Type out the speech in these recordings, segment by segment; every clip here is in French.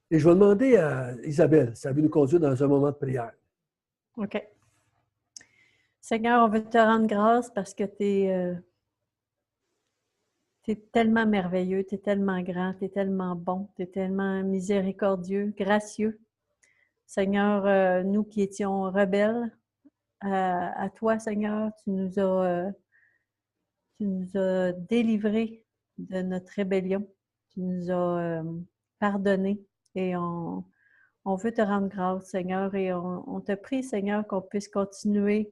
Et je vais demander à Isabelle si elle veut nous conduire dans un moment de prière. OK. Seigneur, on veut te rendre grâce parce que tu es tellement merveilleux, tu es tellement grand, tu es tellement bon, tu es tellement miséricordieux, gracieux. Seigneur, nous qui étions rebelles, à toi, Seigneur, tu nous as délivrés de notre rébellion. Tu nous as pardonnés et on veut te rendre grâce, Seigneur, et on te prie, Seigneur, qu'on puisse continuer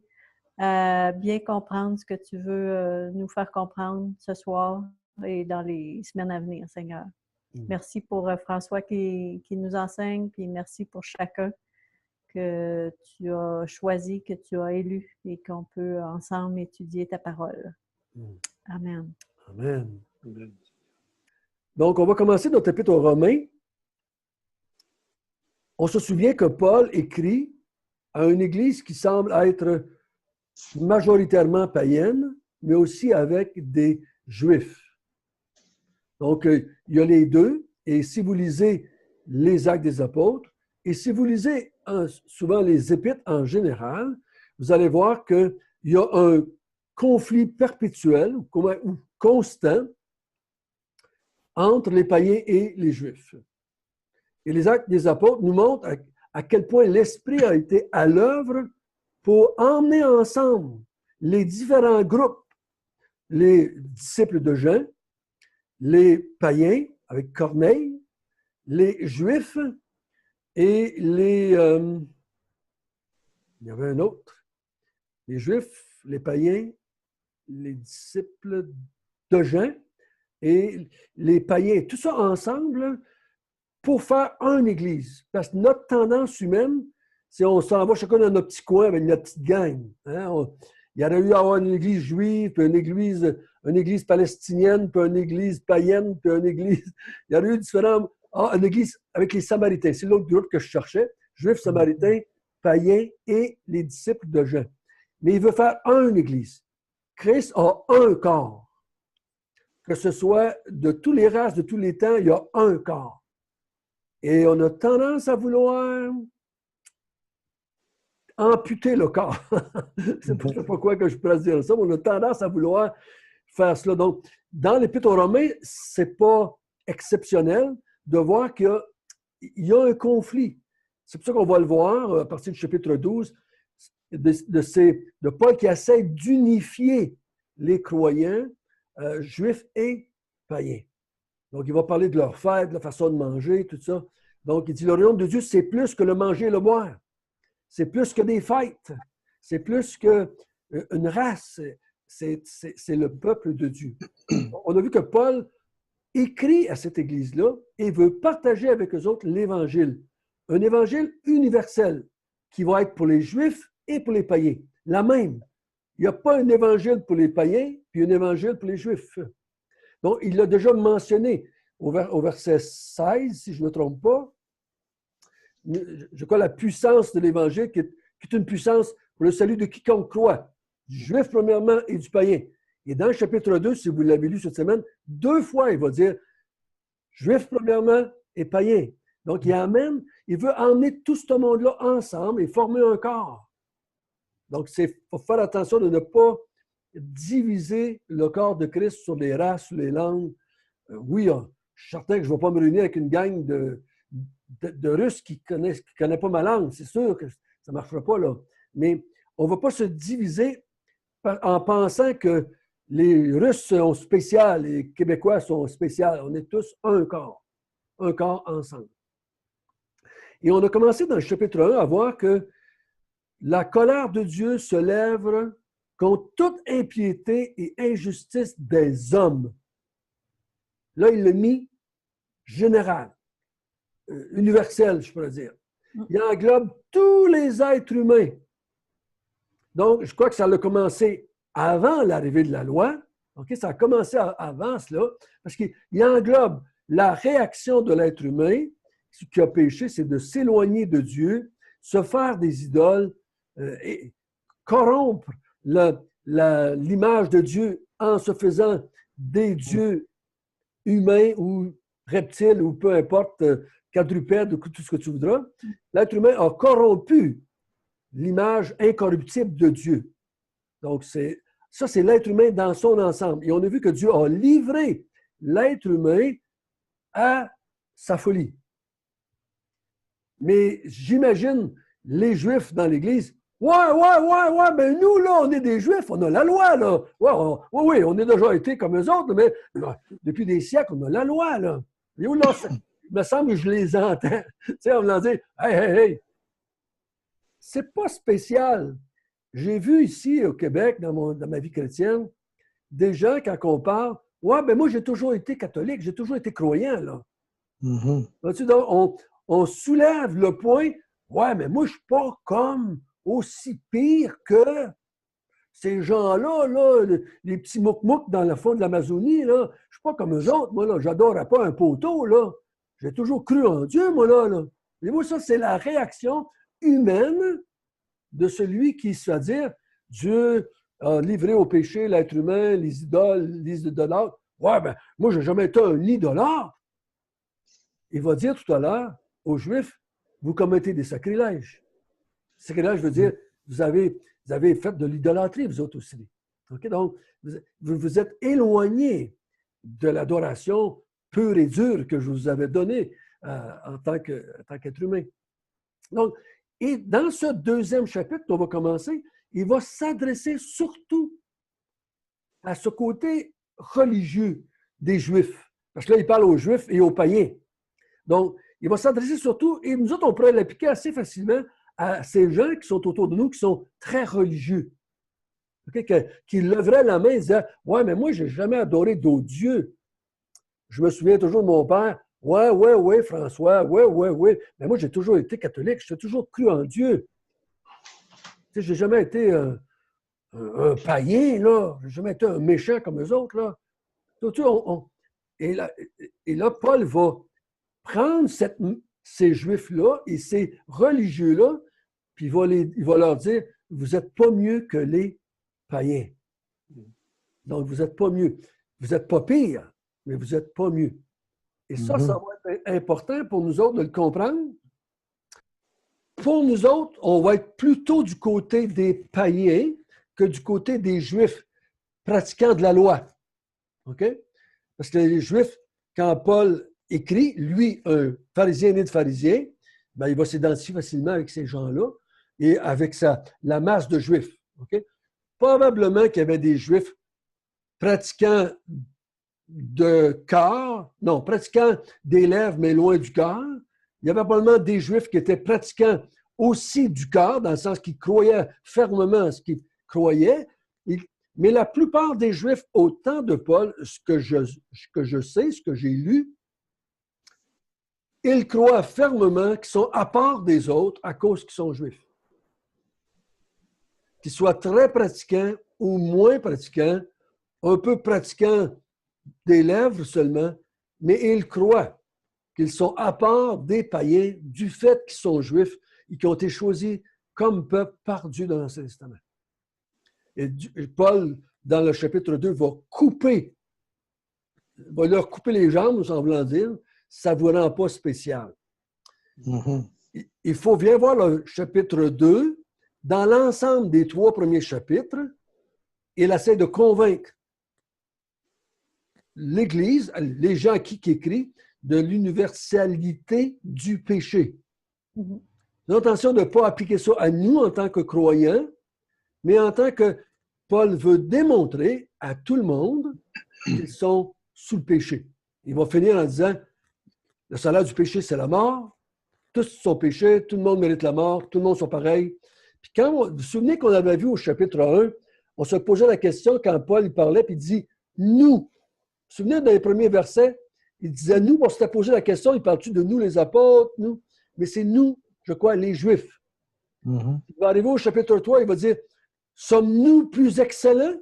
à bien comprendre ce que tu veux nous faire comprendre ce soir et dans les semaines à venir, Seigneur. Merci pour François qui nous enseigne, puis merci pour chacun que tu as choisi, que tu as élu et qu'on peut ensemble étudier ta parole. Amen. Amen. Donc, on va commencer notre épître aux Romains. On se souvient que Paul écrit à une église qui semble être majoritairement païenne, mais aussi avec des Juifs. Donc, il y a les deux. Et si vous lisez les Actes des Apôtres, et si vous lisez souvent les Épîtres en général, vous allez voir qu'il y a un conflit perpétuel ou constant entre les païens et les Juifs. Et les Actes des Apôtres nous montrent à quel point l'Esprit a été à l'œuvre pour emmener ensemble les différents groupes, les disciples de Jean, les païens avec Corneille, les Juifs et les... il y avait un autre. Les Juifs, les païens, les disciples de Jean et les païens. Tout ça ensemble pour faire une église. Parce que notre tendance humaine, c'est on s'en va chacun dans notre petit coin avec notre petite gang. Hein? Il y aurait eu à avoir une église juive, puis une église palestinienne, puis une église païenne, puis une église... Il y aurait eu différents... une église avec les Samaritains. C'est l'autre groupe que je cherchais. Juifs, Samaritains, païens et les disciples de Jean. Mais il veut faire une église. Christ a un corps. Que ce soit de toutes les races, de tous les temps, il y a un corps. Et on a tendance à vouloir amputer le corps. Je ne sais pas pourquoi que je pourrais dire ça, mais on a tendance à vouloir faire cela. Donc, dans l'Épître aux Romains, ce n'est pas exceptionnel de voir qu'il y a un conflit. C'est pour ça qu'on va le voir à partir du chapitre 12, de Paul qui essaie d'unifier les croyants, juifs et païens. Donc, il va parler de leurs fêtes, de la façon de manger, tout ça. Donc, il dit, le royaume de Dieu, c'est plus que le manger et le boire. C'est plus que des fêtes. C'est plus qu'une race. C'est le peuple de Dieu. On a vu que Paul écrit à cette Église-là et veut partager avec eux autres l'Évangile. Un évangile universel qui va être pour les Juifs et pour les païens. La même. Il n'y a pas un évangile pour les païens puis un évangile pour les Juifs. Donc, il l'a déjà mentionné au verset 16, si je ne me trompe pas. Je crois la puissance de l'Évangile qui est une puissance pour le salut de quiconque croit, du Juif premièrement et du païen. Et dans le chapitre 2, si vous l'avez lu cette semaine, 2 fois, il va dire Juif premièrement et païen. Donc, il veut emmener tout ce monde-là ensemble et former un corps. Donc, il faut faire attention de ne pas diviser le corps de Christ sur les races, sur les langues. Oui, je suis certain que je ne vais pas me réunir avec une gang de Russes qui ne connaissent pas ma langue. C'est sûr que ça ne marchera pas là. Mais on ne va pas se diviser en pensant que les Russes sont spéciaux, les Québécois sont spéciaux. On est tous un corps ensemble. Et on a commencé dans le chapitre 1 à voir que la colère de Dieu se lève contre toute impiété et injustice des hommes. Là, il l'a mis général, universel, je pourrais dire. Il englobe tous les êtres humains. Donc, je crois que ça a commencé avant l'arrivée de la loi. Okay? Ça a commencé avant cela, parce qu'il englobe la réaction de l'être humain. Ce qui a péché, c'est de s'éloigner de Dieu, se faire des idoles, et corrompre l'image de Dieu en se faisant des dieux humains ou reptiles ou peu importe quadrupède, tout ce que tu voudras, l'être humain a corrompu l'image incorruptible de Dieu. Donc, ça, c'est l'être humain dans son ensemble. Et on a vu que Dieu a livré l'être humain à sa folie. Mais j'imagine les Juifs dans l'Église. Ouais, mais nous, là, on est des Juifs, on a la loi, là. Oui, on est déjà été comme eux autres, mais là, depuis des siècles, on a la loi, là. Et là, il me semble que je les entends. Tu sais, on me dit, hey. C'est pas spécial. J'ai vu ici au Québec, dans ma vie chrétienne, des gens, quand on parle, ouais, ben moi, j'ai toujours été catholique, j'ai toujours été croyant, là. Donc, on soulève le point, ouais, mais moi, je ne suis pas comme aussi pire que ces gens-là, là, les petits mouk-mouk dans le fond de l'Amazonie, là. Je ne suis pas comme eux autres, moi, là. J'adorais pas un poteau, là. J'ai toujours cru en Dieu, moi, là. Et moi, ça, c'est la réaction humaine de celui qui se fait dire Dieu a livré au péché l'être humain, les idoles, les idolâtres. Ouais, ben, moi, je n'ai jamais été un idolâtre. Il va dire tout à l'heure aux Juifs, vous commettez des sacrilèges. Sacrilège veut dire, vous avez fait de l'idolâtrie, vous autres aussi. Okay? Donc, vous vous êtes éloignés de l'adoration pure et dure que je vous avais donnée en tant qu'être humain. Donc, et dans ce deuxième chapitre qu'on va commencer, il va s'adresser surtout à ce côté religieux des Juifs. Parce que là, il parle aux Juifs et aux païens. Donc, il va s'adresser surtout, et nous autres, on pourrait l'appliquer assez facilement à ces gens qui sont autour de nous, qui sont très religieux. Okay? Qui lèveraient la main et disaient « Ouais, mais moi, je n'ai jamais adoré d'autres dieux. » Je me souviens toujours de mon père. « Ouais, François, ouais. Mais moi, j'ai toujours été catholique. J'ai toujours cru en Dieu. Tu sais, je n'ai jamais été un païen, là. Je n'ai jamais été un méchant comme eux autres, là. » Et là, Paul va prendre ces Juifs-là et ces religieux-là, puis il va leur dire, vous n'êtes pas mieux que les païens. Donc, vous n'êtes pas mieux. Vous n'êtes pas pire, mais vous n'êtes pas mieux. Et ça, ça va être important pour nous autres de le comprendre. Pour nous autres, on va être plutôt du côté des païens que du côté des Juifs pratiquants de la loi. OK? Parce que les Juifs, quand Paul écrit, lui, un pharisien né de pharisien, ben, il va s'identifier facilement avec ces gens-là et avec la masse de Juifs. Okay? Probablement qu'il y avait des Juifs pratiquants pratiquants des lèvres, mais loin du cœur. Il y avait probablement des Juifs qui étaient pratiquants aussi du cœur, dans le sens qu'ils croyaient fermement ce qu'ils croyaient. Mais la plupart des Juifs au temps de Paul, ce que je sais, ce que j'ai lu, ils croient fermement qu'ils sont à part des autres à cause qu'ils sont Juifs. Qu'ils soient très pratiquants ou moins pratiquants, un peu pratiquants des lèvres seulement, mais ils croient qu'ils sont à part des païens du fait qu'ils sont Juifs et qu'ils ont été choisis comme peuple par Dieu dans l'Ancien Testament. Et Paul, dans le chapitre 2, va leur couper les jambes, en voulant dire, ça ne vous rend pas spécial. Il faut bien voir le chapitre 2, dans l'ensemble des 3 premiers chapitres, il essaie de convaincre l'Église, les gens qui écrivent, de l'universalité du péché. L'intention de ne pas appliquer ça à nous en tant que croyants, mais en tant que Paul veut démontrer à tout le monde qu'ils sont sous le péché. Il va finir en disant, le salaire du péché, c'est la mort. Tous sont péchés, tout le monde mérite la mort, tout le monde sont pareils. Puis vous vous souvenez qu'on avait vu au chapitre 1, on se posait la question quand Paul parlait, puis il dit « nous ». Vous vous souvenez dans les premiers versets, il disait « nous », on s'était posé la question, il parle-tu de nous les apôtres, nous? Mais c'est nous, je crois, les Juifs. Il va arriver au chapitre 3, il va dire « sommes-nous plus excellents? »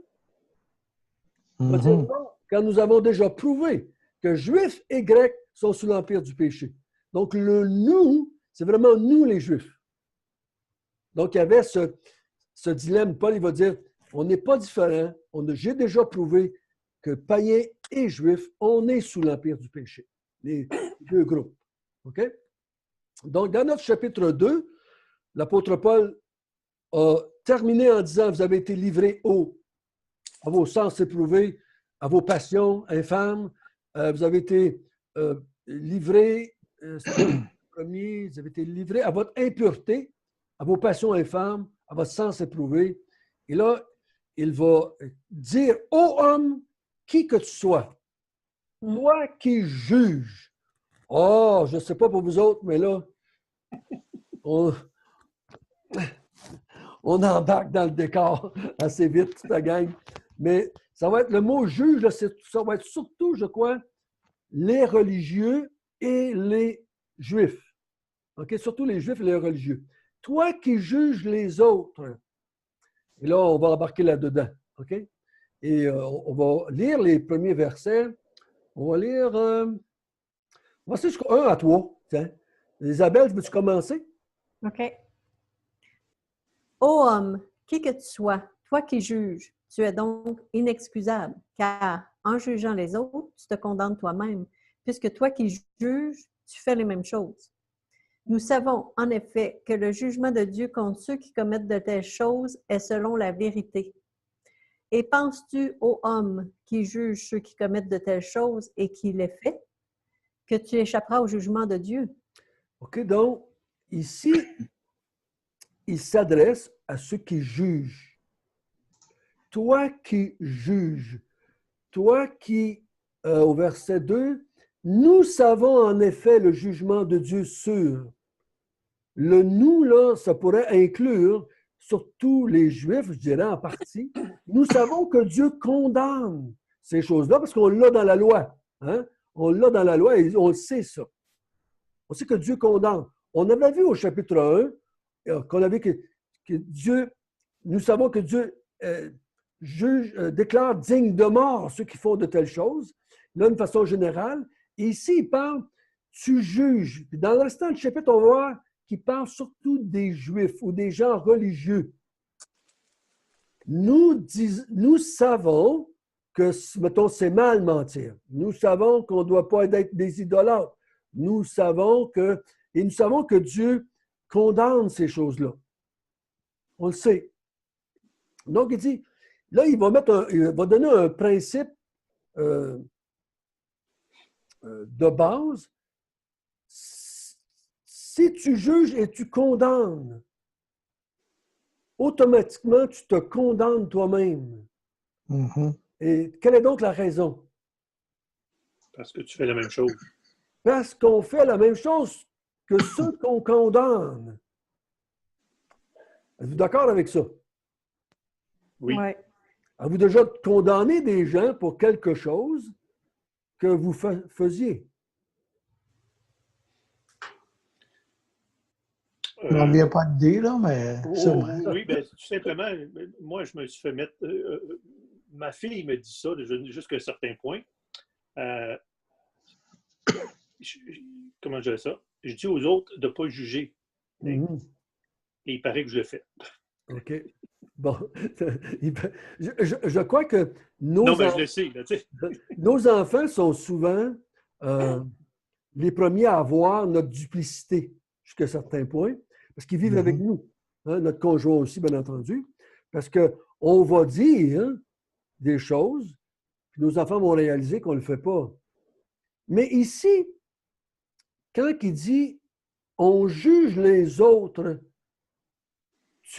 Il va dire « non, quand nous avons déjà prouvé que Juifs et Grecs sont sous l'empire du péché. » Donc, le « nous », c'est vraiment nous les Juifs. Donc, il y avait ce dilemme. Paul, il va dire, on n'est pas différents. J'ai déjà prouvé que païens et Juifs, on est sous l'empire du péché. Les 2 groupes. OK? Donc, dans notre chapitre 2, l'apôtre Paul a terminé en disant, vous avez été livrés à vos sens éprouvés, à vos passions infâmes, vous avez été livrés, premier, vous avez été livrés à votre impureté, à vos passions infâmes, à votre sens éprouvé. Et là, il va dire, ô homme, qui que tu sois, toi qui juges. Oh, je ne sais pas pour vous autres, mais là, on embarque dans le décor assez vite, toute la gang. Mais ça va être le mot juge, là, ça va être surtout, je crois, les religieux et les juifs. OK? Surtout les juifs et les religieux. Toi qui juges les autres. Et là, on va embarquer là-dedans. OK? Et on va lire les premiers versets. On va lire. On va passer jusqu'au 1 à 3. Tiens. Isabelle, veux-tu commencer? OK. Ô homme, qui que tu sois, toi qui juges, tu es donc inexcusable, car en jugeant les autres, tu te condamnes toi-même, puisque toi qui juges, tu fais les mêmes choses. Nous savons en effet que le jugement de Dieu contre ceux qui commettent de telles choses est selon la vérité. Et penses-tu, ô homme, qui juge ceux qui commettent de telles choses et qui les fait, que tu échapperas au jugement de Dieu? OK, donc, ici, il s'adresse à ceux qui jugent. Toi qui juges, toi qui, au verset 2, nous savons en effet le jugement de Dieu sûr. Le nous, là, ça pourrait inclure surtout les Juifs, je dirais en partie. Nous savons que Dieu condamne ces choses-là parce qu'on l'a dans la loi. Hein? On l'a dans la loi et on le sait ça. On sait que Dieu condamne. On avait vu au chapitre 1 qu'on avait que Dieu, nous savons que Dieu déclare digne de mort ceux qui font de telles choses, là, d'une façon générale. Et ici, il parle, tu juges. Puis dans le restant du chapitre, on va voir qu'il parle surtout des Juifs ou des gens religieux. Nous savons que, mettons, c'est mal mentir. Nous savons qu'on ne doit pas être des idolâtres. Nous savons que Dieu condamne ces choses-là. On le sait. Donc, il dit, là, il va donner un principe de base. Si tu juges et tu condamnes, automatiquement, tu te condamnes toi-même. Mm-hmm. Et quelle est donc la raison? Parce que tu fais la même chose. Parce qu'on fait la même chose que ceux qu'on condamne. Êtes-vous d'accord avec ça? Oui. Ouais. Avez-vous déjà condamné des gens pour quelque chose que vous faisiez? Je n'en viens pas d'idée, là, mais sûrement. Oui, bien, tout simplement, moi, je me suis fait mettre... ma fille me dit ça jusqu'à un certain point. Comment je dirais ça? Je dis aux autres de ne pas juger. Mm-hmm. Et il paraît que je le fais. OK. Bon. Je crois que Non, mais je le sais. Là, nos enfants sont souvent les premiers à avoir notre duplicité jusqu'à un certain point, parce qu'ils vivent avec nous. Hein, notre conjoint aussi, bien entendu. Parce qu'on va dire des choses, puis nos enfants vont réaliser qu'on ne le fait pas. Mais ici, quand il dit « on juge les autres »,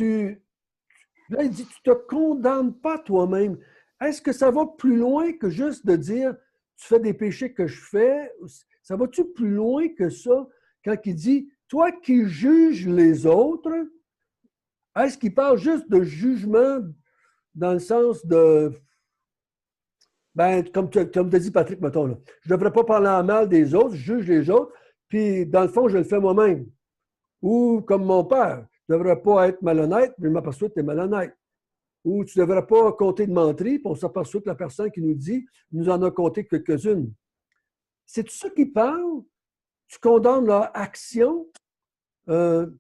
là, il dit « tu ne te condamnes pas toi-même ». Est-ce que ça va plus loin que juste de dire « tu fais des péchés que je fais ». Ça va-tu plus loin que ça quand il dit « toi qui juges les autres », est-ce qu'il parle juste de jugement dans le sens de... Ben, comme tu as dit, Patrick, mettons, là, je ne devrais pas parler en mal des autres, je juge les autres, puis dans le fond, je le fais moi-même. Ou comme mon père, tu ne devrais pas être malhonnête, mais je m'aperçois que tu es malhonnête. Ou tu ne devrais pas compter de menteries, puis on s'aperçoit que la personne qui nous dit nous en a compté quelques-unes. C'est tout ça qui parle? Tu condamnes leur action? Ou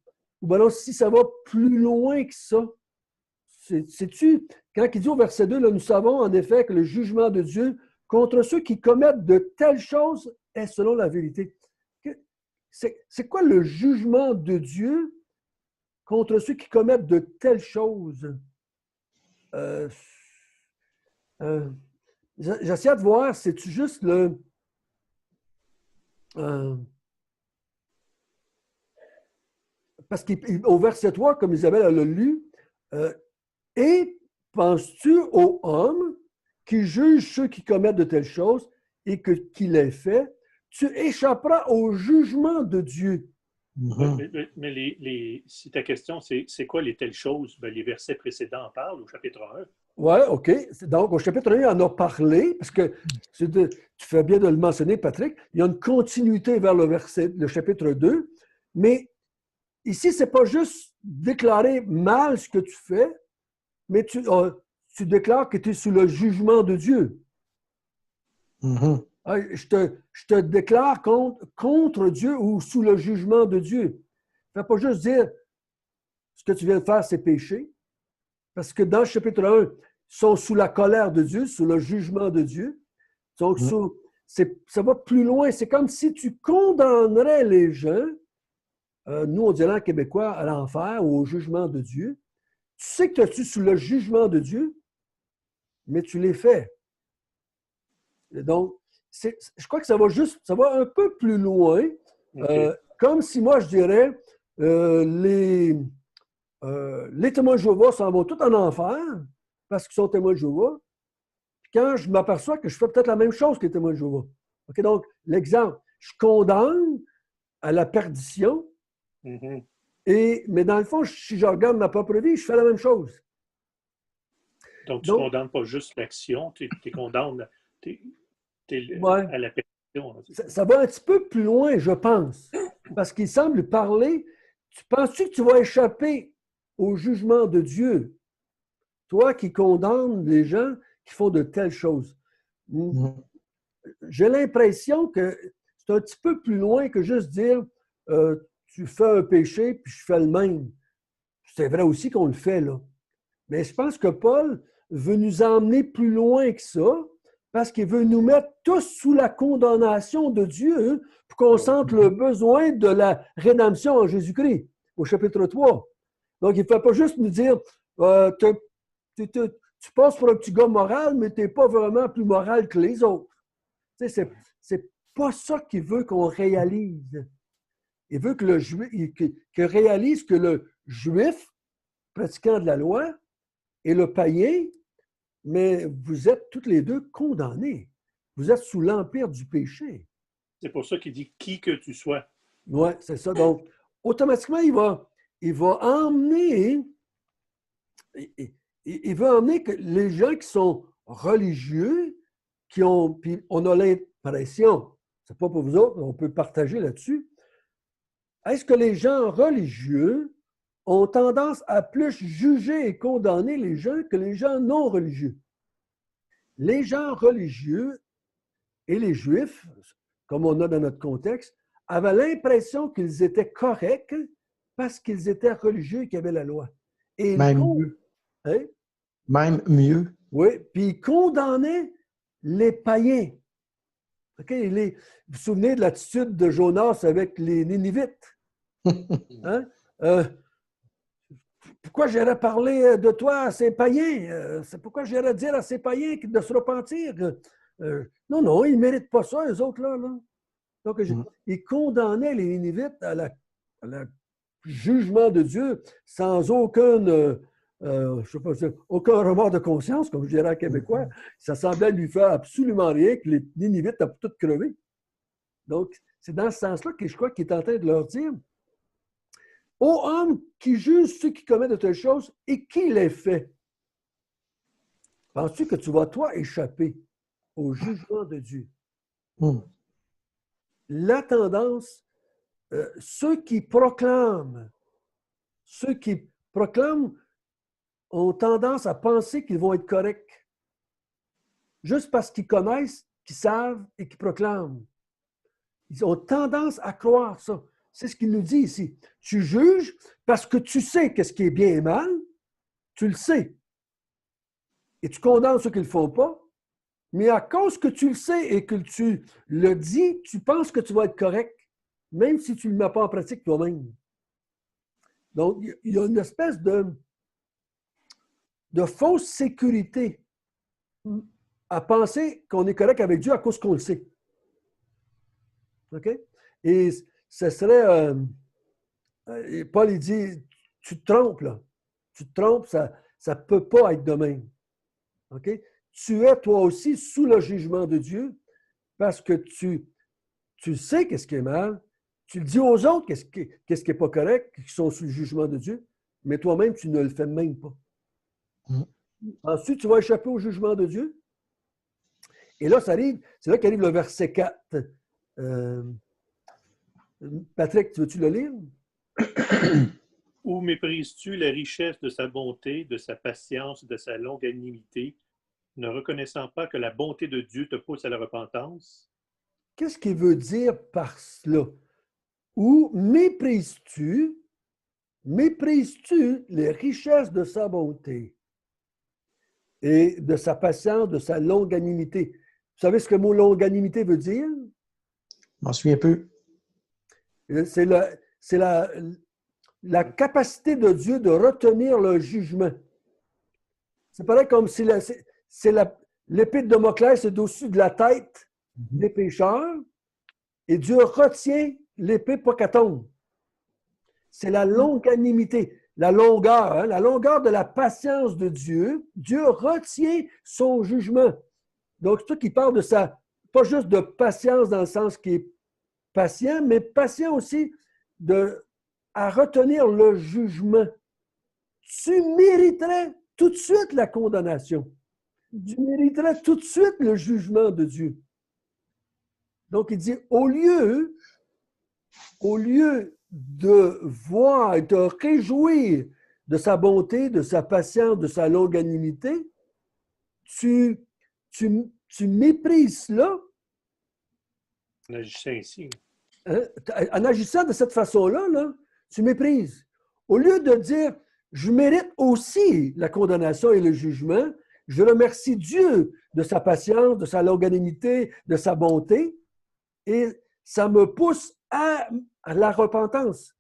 bien non, si ça va plus loin que ça? Sais-tu, quand il dit au verset 2, là, nous savons en effet que le jugement de Dieu contre ceux qui commettent de telles choses est selon la vérité. c'est quoi le jugement de Dieu contre ceux qui commettent de telles choses? J'essaie de voir, c'est-tu juste le... parce qu'au verset 3, comme Isabelle l'a lu, et penses-tu aux hommes qui jugent ceux qui commettent de telles choses et qui les fait, tu échapperas au jugement de Dieu. Mais si ta question, c'est quoi les telles choses? Ben, les versets précédents en parlent au chapitre 1. Oui, OK. Donc, au chapitre 1, il en a parlé, parce que tu fais bien de le mentionner, Patrick. Il y a une continuité vers le chapitre 2. Mais ici, ce n'est pas juste déclarer mal ce que tu fais, mais tu déclares que tu es sous le jugement de Dieu. Je te déclare contre Dieu ou sous le jugement de Dieu. Ne fais pas juste dire ce que tu viens de faire, c'est péché. Parce que dans le chapitre 1, ils sont sous la colère de Dieu, sous le jugement de Dieu. Donc, ça va plus loin. C'est comme si tu condamnerais les gens, nous, on dirait en québécois, à l'enfer ou au jugement de Dieu. Tu sais que tu es sous le jugement de Dieu, mais tu les fais. Et donc, je crois que ça va un peu plus loin. Okay. Comme si moi, je dirais, les témoins de Jéhovah s'en vont tous en enfer parce qu'ils sont témoins de Jéhovah. Puis quand je m'aperçois que je fais peut-être la même chose que les témoins de Jéhovah. Okay, donc, l'exemple, je condamne à la perdition, mais dans le fond, si je regarde ma propre vie, je fais la même chose. Donc, tu ne condamnes pas juste l'action, tu condamnes à la perdition. Ça va un petit peu plus loin, je pense. Parce qu'il semble parler, penses-tu que tu vas échapper au jugement de Dieu? Toi qui condamnes les gens qui font de telles choses. J'ai l'impression que c'est un petit peu plus loin que juste dire tu fais un péché puis je fais le même. C'est vrai aussi qu'on le fait, là. Mais je pense que Paul veut nous emmener plus loin que ça parce qu'il veut nous mettre tous sous la condamnation de Dieu pour qu'on sente le besoin de la rédemption en Jésus-Christ, au chapitre 3. Donc, il ne faut pas juste nous dire tu passes pour un petit gars moral, mais tu n'es pas vraiment plus moral que les autres. Tu sais, c'est pas ça qu'il veut qu'on réalise. Il veut que qu'il réalise que le juif, pratiquant de la loi, et le païen, mais vous êtes tous les deux condamnés. Vous êtes sous l'empire du péché. C'est pour ça qu'il dit « qui que tu sois ». Oui, c'est ça. Donc, automatiquement, il va emmener que les gens qui sont religieux, puis on a l'impression, c'est pas pour vous autres, on peut partager là-dessus, est-ce que les gens religieux ont tendance à plus juger et condamner les gens que les gens non religieux? Les gens religieux et les Juifs, comme on a dans notre contexte, avaient l'impression qu'ils étaient corrects parce qu'ils étaient religieux et qu'ils avaient la loi. Et même mieux. Hein? Même mieux. Oui, puis ils condamnaient les païens. Okay? Vous vous souvenez de l'attitude de Jonas avec les Ninivites? Hein? Pourquoi j'irais parler de toi à ces païens? C'est pourquoi j'irais dire à ces païens de se repentir? Non, ils ne méritent pas ça, eux autres, là. Donc, ils condamnaient les Ninivites à la jugement de Dieu sans aucun remords de conscience, comme je dirais en québécois. Ça semblait lui faire absolument rien, que les Ninivites ont toutes crevé. Donc, c'est dans ce sens-là que je crois qu'il est en train de leur dire ô homme qui juge ceux qui commettent de telles choses et qui les fait. Penses-tu que tu vas, toi, échapper au jugement de Dieu? La tendance, ceux qui proclament ont tendance à penser qu'ils vont être corrects juste parce qu'ils connaissent, qu'ils savent et qu'ils proclament. Ils ont tendance à croire ça. C'est ce qu'il nous dit ici. Tu juges parce que tu sais qu'est-ce qui est bien et mal, tu le sais. Et tu condamnes ceux qui ne le font pas, mais à cause que tu le sais et que tu le dis, tu penses que tu vas être correct. même si tu ne le mets pas en pratique toi-même. Donc, il y a une espèce de fausse sécurité à penser qu'on est correct avec Dieu à cause qu'on le sait. OK? Et ce serait... Paul, il dit, tu te trompes, là. Tu te trompes, ça ne peut pas être de même. OK? Tu es, toi aussi, sous le jugement de Dieu parce que tu sais qu'est-ce qui est mal, tu le dis aux autres qu'est-ce qui n'est pas correct, qui sont sous le jugement de Dieu, mais toi-même, tu ne le fais même pas. Ensuite, tu vas échapper au jugement de Dieu. Et là, c'est là qu'arrive le verset 4. Patrick, tu veux-tu le lire? Ou méprises-tu la richesse de sa bonté, de sa patience, de sa longanimité, ne reconnaissant pas que la bonté de Dieu te pousse à la repentance? Qu'est-ce qu'il veut dire par cela? Ou méprises-tu les richesses de sa bonté et de sa patience, de sa longanimité? Vous savez ce que le mot longanimité veut dire? Je m'en souviens peu. C'est la capacité de Dieu de retenir le jugement. C'est pareil comme si l'épée de Damoclès est au-dessus de la tête des pécheurs et Dieu retient l'épée pour qu'elle tombe. C'est la longanimité, la longueur de la patience de Dieu. Dieu retient son jugement. Donc, c'est toi qui parle de ça, pas juste de patience dans le sens qui est patient, mais patient aussi à retenir le jugement. Tu mériterais tout de suite la condamnation. Tu mériterais tout de suite le jugement de Dieu. Donc, il dit, au lieu de voir et de réjouir de sa bonté, de sa patience, de sa longanimité, tu méprises cela. En agissant ainsi. En agissant de cette façon-là, tu méprises. Au lieu de dire, je mérite aussi la condamnation et le jugement, je remercie Dieu de sa patience, de sa longanimité, de sa bonté, et ça me pousse à la repentance.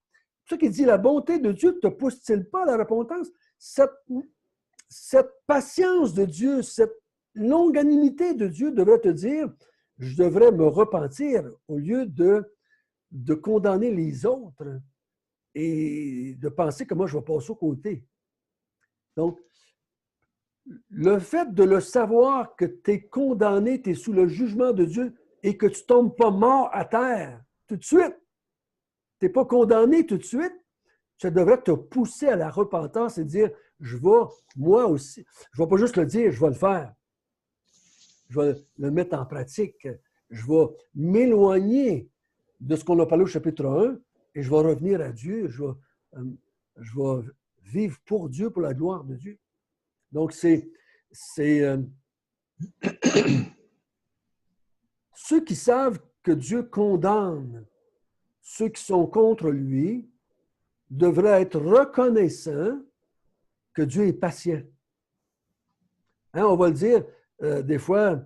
C'est ça qu'il dit, la bonté de Dieu ne te pousse-t-il pas à la repentance? Cette patience de Dieu, cette longanimité de Dieu devrait te dire, je devrais me repentir au lieu de condamner les autres et de penser que moi, je vais passer au côté. Donc, le fait de le savoir que tu es condamné, tu es sous le jugement de Dieu et que tu ne tombes pas mort à terre tout de suite, tu n'es pas condamné tout de suite, ça devrait te pousser à la repentance et dire, je vais, moi aussi, je ne vais pas juste le dire, je vais le faire. Je vais le mettre en pratique. Je vais m'éloigner de ce qu'on a parlé au chapitre 1 et je vais revenir à Dieu. Je vais vivre pour Dieu, pour la gloire de Dieu. Donc, c'est ceux qui savent que Dieu condamne ceux qui sont contre lui devraient être reconnaissants que Dieu est patient. Hein, on va le dire, des fois,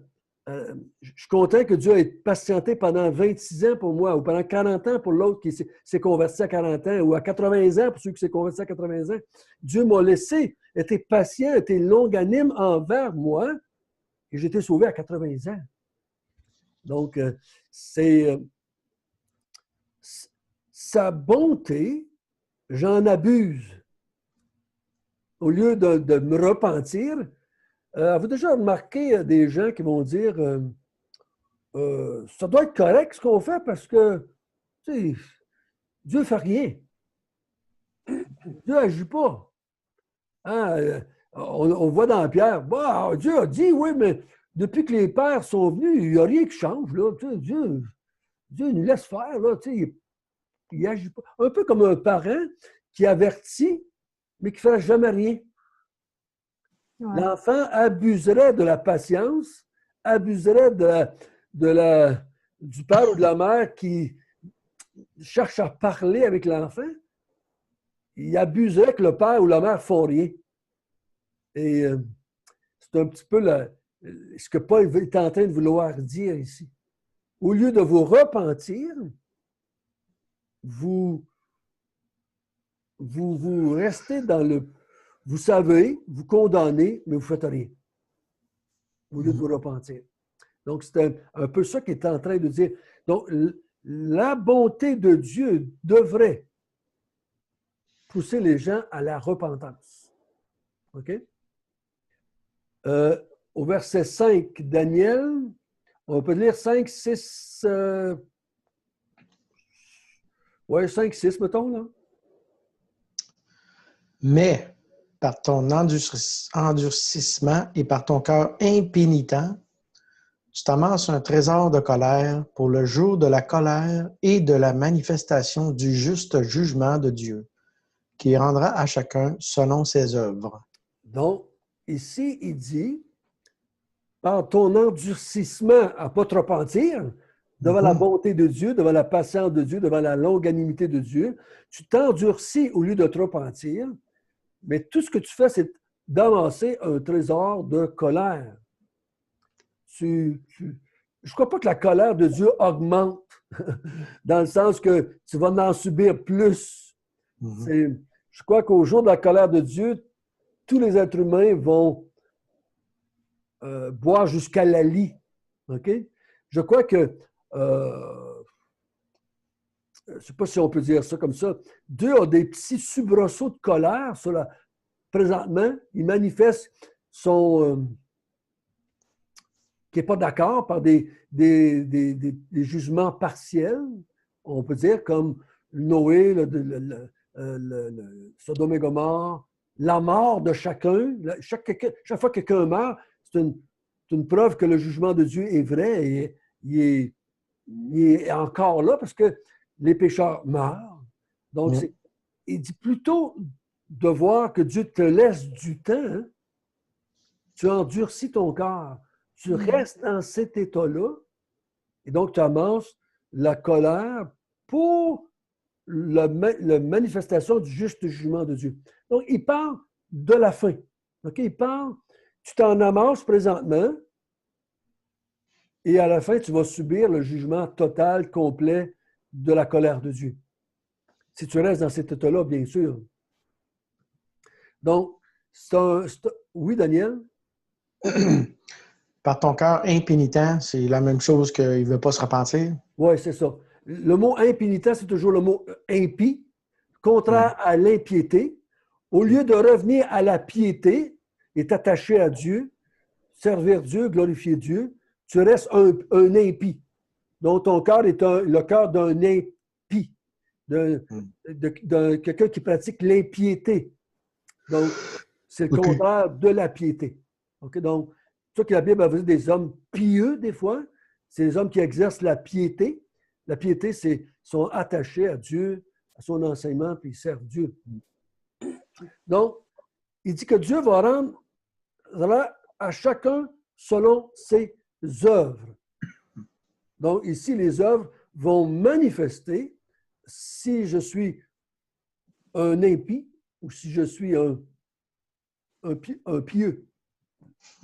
je suis content que Dieu ait patienté pendant 26 ans pour moi, ou pendant 40 ans pour l'autre qui s'est converti à 40 ans, ou à 80 ans pour ceux qui s'est converti à 80 ans. Dieu m'a laissé, était patient, était longanime envers moi, et j'ai été sauvé à 80 ans. Donc, sa bonté, j'en abuse. Au lieu de me repentir, avez-vous déjà remarqué des gens qui vont dire ça doit être correct ce qu'on fait parce que tu sais, Dieu ne fait rien. Dieu n'agit pas. Hein? On voit dans Pierre, bah, Dieu a dit, oui, mais depuis que les pères sont venus, il n'y a rien qui change. Là. Tu sais, Dieu nous laisse faire. Là, tu sais, il n'agit pas. Un peu comme un parent qui avertit, mais qui ne fait jamais rien. Ouais. L'enfant abuserait de la patience, abuserait du père ou de la mère qui cherche à parler avec l'enfant. Il abuserait que le père ou la mère ne font rien. Et c'est un petit peu ce que Paul est en train de vouloir dire ici. Au lieu de vous repentir, vous restez dans le... Vous savez, vous condamnez, mais vous ne faites rien, au lieu de vous repentir. Donc, c'est un peu ça qu'il est en train de dire. Donc, la bonté de Dieu devrait pousser les gens à la repentance. OK? Au verset 5, Daniel, on peut lire 5, 6... oui, 5, 6, mettons, là. Mais par ton endurcissement et par ton cœur impénitent, tu t'amasses un trésor de colère pour le jour de la colère et de la manifestation du juste jugement de Dieu, qui rendra à chacun selon ses œuvres. Donc, ici, il dit, par ton endurcissement à ne pas te repentir, devant la bonté de Dieu, devant la patience de Dieu, devant la longanimité de Dieu, tu t'endurcis au lieu de te repentir, mais tout ce que tu fais, c'est d'amasser un trésor de colère. Je ne crois pas que la colère de Dieu augmente, dans le sens que tu vas en subir plus. Je crois qu'au jour de la colère de Dieu, tous les êtres humains vont boire jusqu'à la lie. OK? Je crois que, je ne sais pas si on peut dire ça comme ça, Dieu a des petits soubresauts de colère présentement. Il manifeste son... qui n'est pas d'accord par des jugements partiels, on peut dire, comme Noé, le Sodome et Gomorrhe, la mort de chacun. Chaque fois que quelqu'un meurt, c'est une preuve que le jugement de Dieu est vrai et il est encore là parce que les pécheurs meurent. Donc, il dit plutôt de voir que Dieu te laisse du temps, hein? Tu endurcis ton cœur. Tu restes dans cet état-là et donc tu amasses la colère pour la manifestation du juste jugement de Dieu. Donc, il parle de la fin. OK? Il parle, tu t'en amasses présentement et à la fin, tu vas subir le jugement total, complet de la colère de Dieu. Si tu restes dans cet état-là, bien sûr. Donc, oui, Daniel? Par ton cœur impénitent, c'est la même chose qu'il ne veut pas se repentir? Oui, c'est ça. Le mot impénitent, c'est toujours le mot impie, contraire à l'impiété. Au lieu de revenir à la piété et t'attacher à Dieu, servir Dieu, glorifier Dieu, tu restes un impie. Donc, ton cœur est le cœur d'un impie, de quelqu'un qui pratique l'impiété. Donc, c'est le contraire de la piété. Okay? Donc, c'est ça que la Bible a dit des hommes pieux, des fois. C'est des hommes qui exercent la piété. La piété, c'est sont attachés à Dieu, à son enseignement, puis ils servent Dieu. Donc, il dit que Dieu va rendre à chacun selon ses œuvres. Donc, ici, les œuvres vont manifester si je suis un impie ou si je suis un pieux.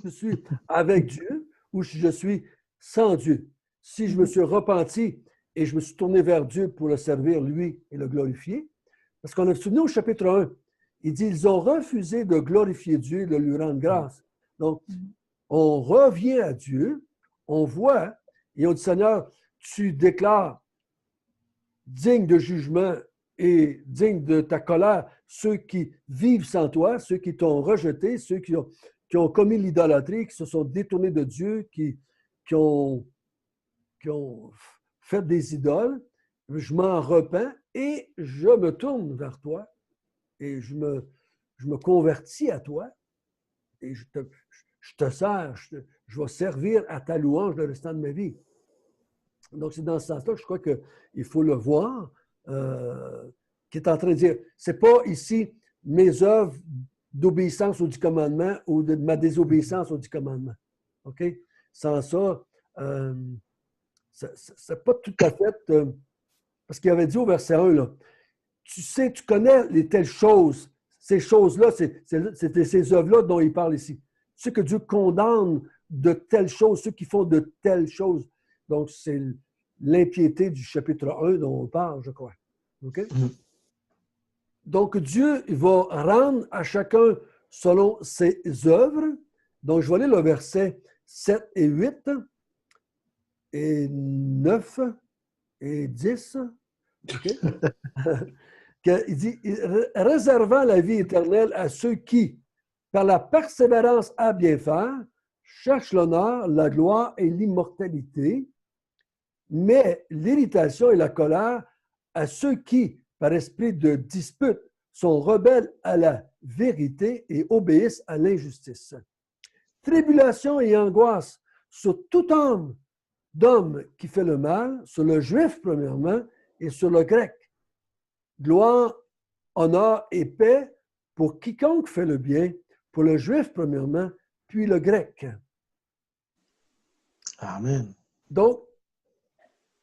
Je suis avec Dieu ou si je suis sans Dieu. Si je me suis repenti et je me suis tourné vers Dieu pour le servir, lui, et le glorifier. Parce qu'on a souvenu au chapitre 1, il dit, ils ont refusé de glorifier Dieu et de lui rendre grâce. Donc, on revient à Dieu, on voit, et on dit, Seigneur, tu déclares digne de jugement et digne de ta colère ceux qui vivent sans toi, ceux qui t'ont rejeté, ceux qui ont commis l'idolâtrie, qui se sont détournés de Dieu, qui ont fait des idoles. Je m'en repens et je me tourne vers toi et je me convertis à toi et je te sers, je vais servir à ta louange le restant de ma vie. Donc, c'est dans ce sens-là que je crois qu'il faut le voir, qui est en train de dire, c'est pas ici mes œuvres d'obéissance aux 10 commandements ou de ma désobéissance aux 10 commandements. OK? Sans ça, c'est pas tout à fait... parce qu'il avait dit au verset 1, là, tu sais, tu connais les telles choses. Ces choses-là, c'est ces œuvres-là dont il parle ici. Tu sais que Dieu condamne de telles choses, ceux qui font de telles choses. Donc, c'est l'impiété du chapitre 1 dont on parle, je crois. OK? Donc, Dieu il va rendre à chacun selon ses œuvres. Donc, je vais lire le verset 7 et 8 et 9 et 10. OK? Il dit, réservant la vie éternelle à ceux qui, par la persévérance à bien faire, cherchent l'honneur, la gloire et l'immortalité, mais l'irritation et la colère à ceux qui, par esprit de dispute, sont rebelles à la vérité et obéissent à l'injustice. Tribulation et angoisse sur tout homme d'homme qui fait le mal, sur le juif premièrement et sur le grec. Gloire, honneur et paix pour quiconque fait le bien, pour le juif premièrement, puis le grec. Amen. Donc,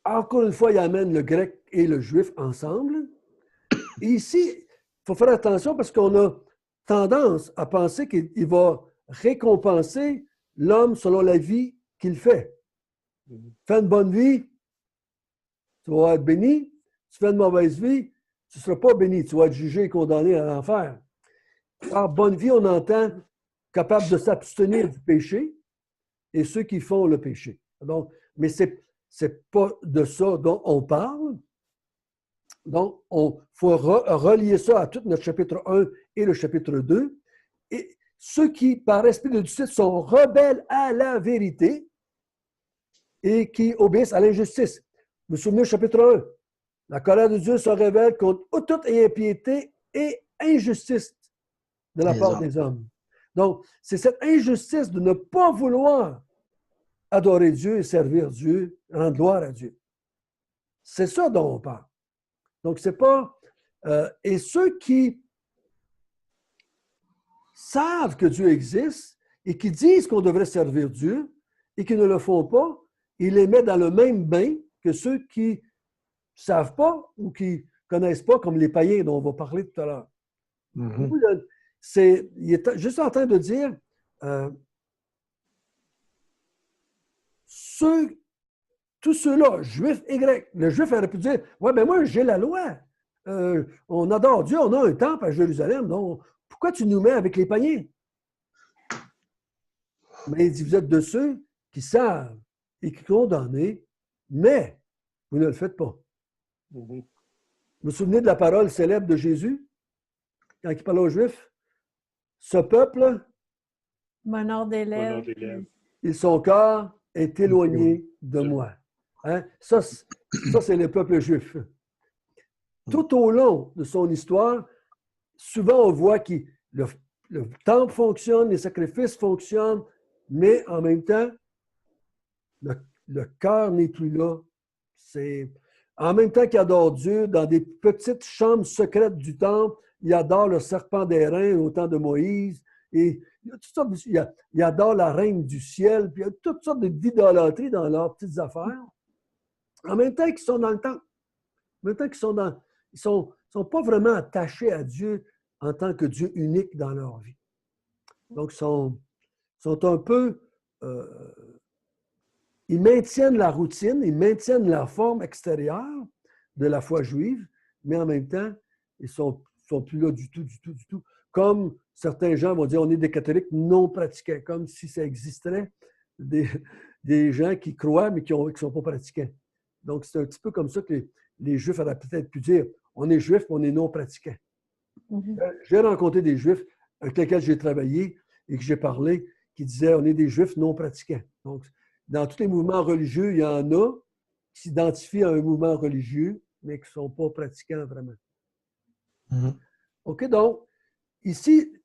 encore une fois, il amène le grec et le juif ensemble. Et ici, il faut faire attention parce qu'on a tendance à penser qu'il va récompenser l'homme selon la vie qu'il fait. Fais une bonne vie, tu vas être béni. Tu fais une mauvaise vie, tu ne seras pas béni. Tu vas être jugé et condamné à l'enfer. Par bonne vie, on entend capable de s'abstenir du péché et ceux qui font le péché. Donc, mais ce n'est pas de ça dont on parle. Donc, il faut relier ça à tout notre chapitre 1 et le chapitre 2. Et ceux qui, par esprit de justice, sont rebelles à la vérité et qui obéissent à l'injustice. Vous vous souvenez du chapitre 1? La colère de Dieu se révèle contre toute impiété et injustice de la part des hommes. Donc, c'est cette injustice de ne pas vouloir adorer Dieu et servir Dieu, rendre gloire à Dieu. C'est ça dont on parle. Donc, c'est pas... et ceux qui savent que Dieu existe et qui disent qu'on devrait servir Dieu et qui ne le font pas, il les met dans le même bain que ceux qui ne savent pas ou qui ne connaissent pas, comme les païens dont on va parler tout à l'heure. Il est juste en train de dire tous ceux-là, juifs et grecs. Le juif aurait pu dire, ouais, ben moi, j'ai la loi. On adore Dieu, on a un temple à Jérusalem. Donc, pourquoi tu nous mets avec les païens? Mais il dit, vous êtes de ceux qui savent et qui condamnent, mais vous ne le faites pas. Vous vous souvenez de la parole célèbre de Jésus, quand il parlait aux Juifs? Ce peuple, m'honore des lèvres, et son cœur est éloigné de moi. Hein? Ça, c'est le peuple juif. Tout au long de son histoire, souvent on voit que le temple fonctionne, les sacrifices fonctionnent, mais en même temps, le cœur n'est plus là. En même temps qu'il adore Dieu, dans des petites chambres secrètes du temple, il adore le serpent d'airain au temps de Moïse, et il adore la reine du ciel, puis il y a toutes sortes d'idolâtries dans leurs petites affaires. En même temps qu'ils sont dans le temple, en même temps qu'ils sont sont pas vraiment attachés à Dieu en tant que Dieu unique dans leur vie. Donc, ils sont un peu... ils maintiennent la routine, ils maintiennent la forme extérieure de la foi juive, mais en même temps, ils ne sont plus là du tout. Comme certains gens vont dire, on est des catholiques non pratiquants, comme si ça existerait des gens qui croient, mais qui ne sont pas pratiquants. Donc, c'est un petit peu comme ça que les Juifs auraient peut-être pu dire, on est Juifs, mais on est non pratiquants. Mm-hmm. J'ai rencontré des Juifs avec lesquels j'ai travaillé et que j'ai parlé, qui disaient, on est des Juifs non pratiquants. Donc, dans tous les mouvements religieux, il y en a qui s'identifient à un mouvement religieux, mais qui ne sont pas pratiquants vraiment. Mm-hmm. OK, donc, ici,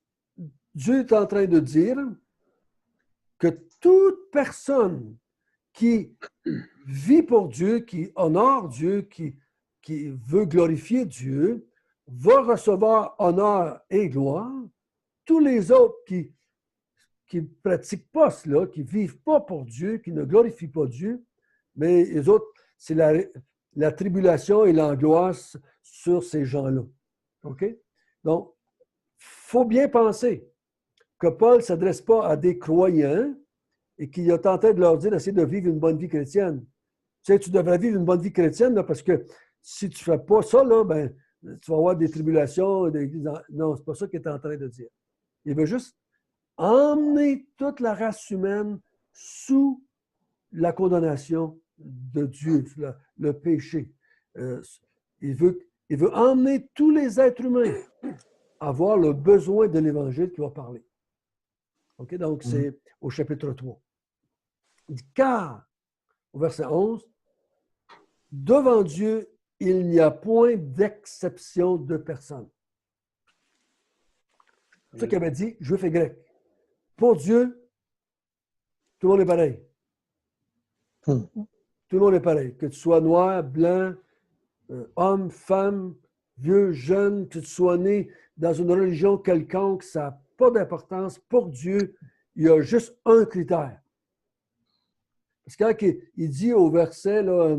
Dieu est en train de dire que toute personne qui vit pour Dieu, qui honore Dieu, qui veut glorifier Dieu, va recevoir honneur et gloire. Tous les autres qui ne pratiquent pas cela, qui ne vivent pas pour Dieu, qui ne glorifient pas Dieu, mais les autres, c'est la tribulation et l'angoisse sur ces gens-là. OK? Donc, il faut bien penser que Paul ne s'adresse pas à des croyants et qu'il est tenté de leur dire d'essayer de vivre une bonne vie chrétienne. Tu sais, tu devrais vivre une bonne vie chrétienne là, parce que si tu ne fais pas ça, là, ben, tu vas avoir des tribulations. Non, c'est pas ça qu'il est en train de dire. Il veut juste emmener toute la race humaine sous la condamnation de Dieu, le péché. Il veut emmener tous les êtres humains à avoir le besoin de l'Évangile qui va parler. OK? Donc, c'est au chapitre 3. Il dit, car, au verset 11, devant Dieu, il n'y a point d'exception de personne. C'est ça qu'il avait dit, juif et grec. Pour Dieu, tout le monde est pareil. Tout le monde est pareil. Que tu sois noir, blanc, homme, femme, vieux, jeune, que tu sois né dans une religion quelconque, ça n'a pas d'importance. Pour Dieu, il y a juste un critère. Parce que quand il dit au verset, là,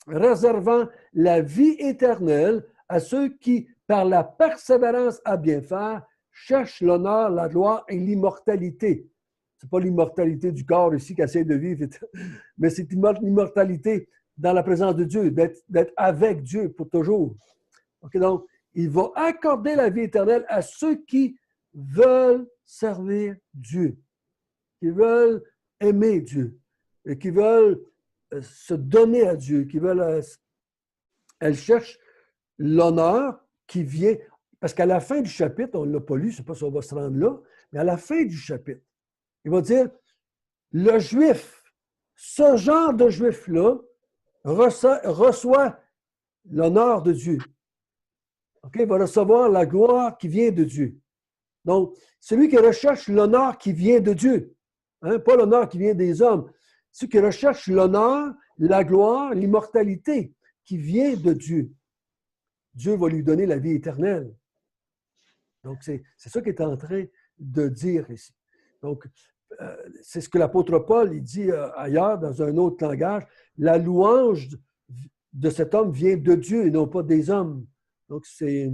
réservant la vie éternelle à ceux qui, par la persévérance à bien faire, cherchent l'honneur, la gloire et l'immortalité. Ce n'est pas l'immortalité du corps ici qui essaie de vivre, mais c'est l'immortalité dans la présence de Dieu, d'être avec Dieu pour toujours. Okay, donc, il va accorder la vie éternelle à ceux qui veulent servir Dieu, qui veulent aimer Dieu, et qui veulent se donner à Dieu, qui veulent... elles cherchent l'honneur qui vient... Parce qu'à la fin du chapitre, on ne l'a pas lu, je ne sais pas si on va se rendre là, mais à la fin du chapitre, il va dire, le juif, ce genre de juif-là, reçoit l'honneur de Dieu. Okay? Il va recevoir la gloire qui vient de Dieu. Donc, celui qui recherche l'honneur qui vient de Dieu, hein, pas l'honneur qui vient des hommes, celui qui recherche l'honneur, la gloire, l'immortalité qui vient de Dieu, Dieu va lui donner la vie éternelle. Donc, c'est ça qu'il est en train de dire ici. Donc, c'est ce que l'apôtre Paul il dit ailleurs, dans un autre langage, la louange de cet homme vient de Dieu et non pas des hommes. Donc, c'est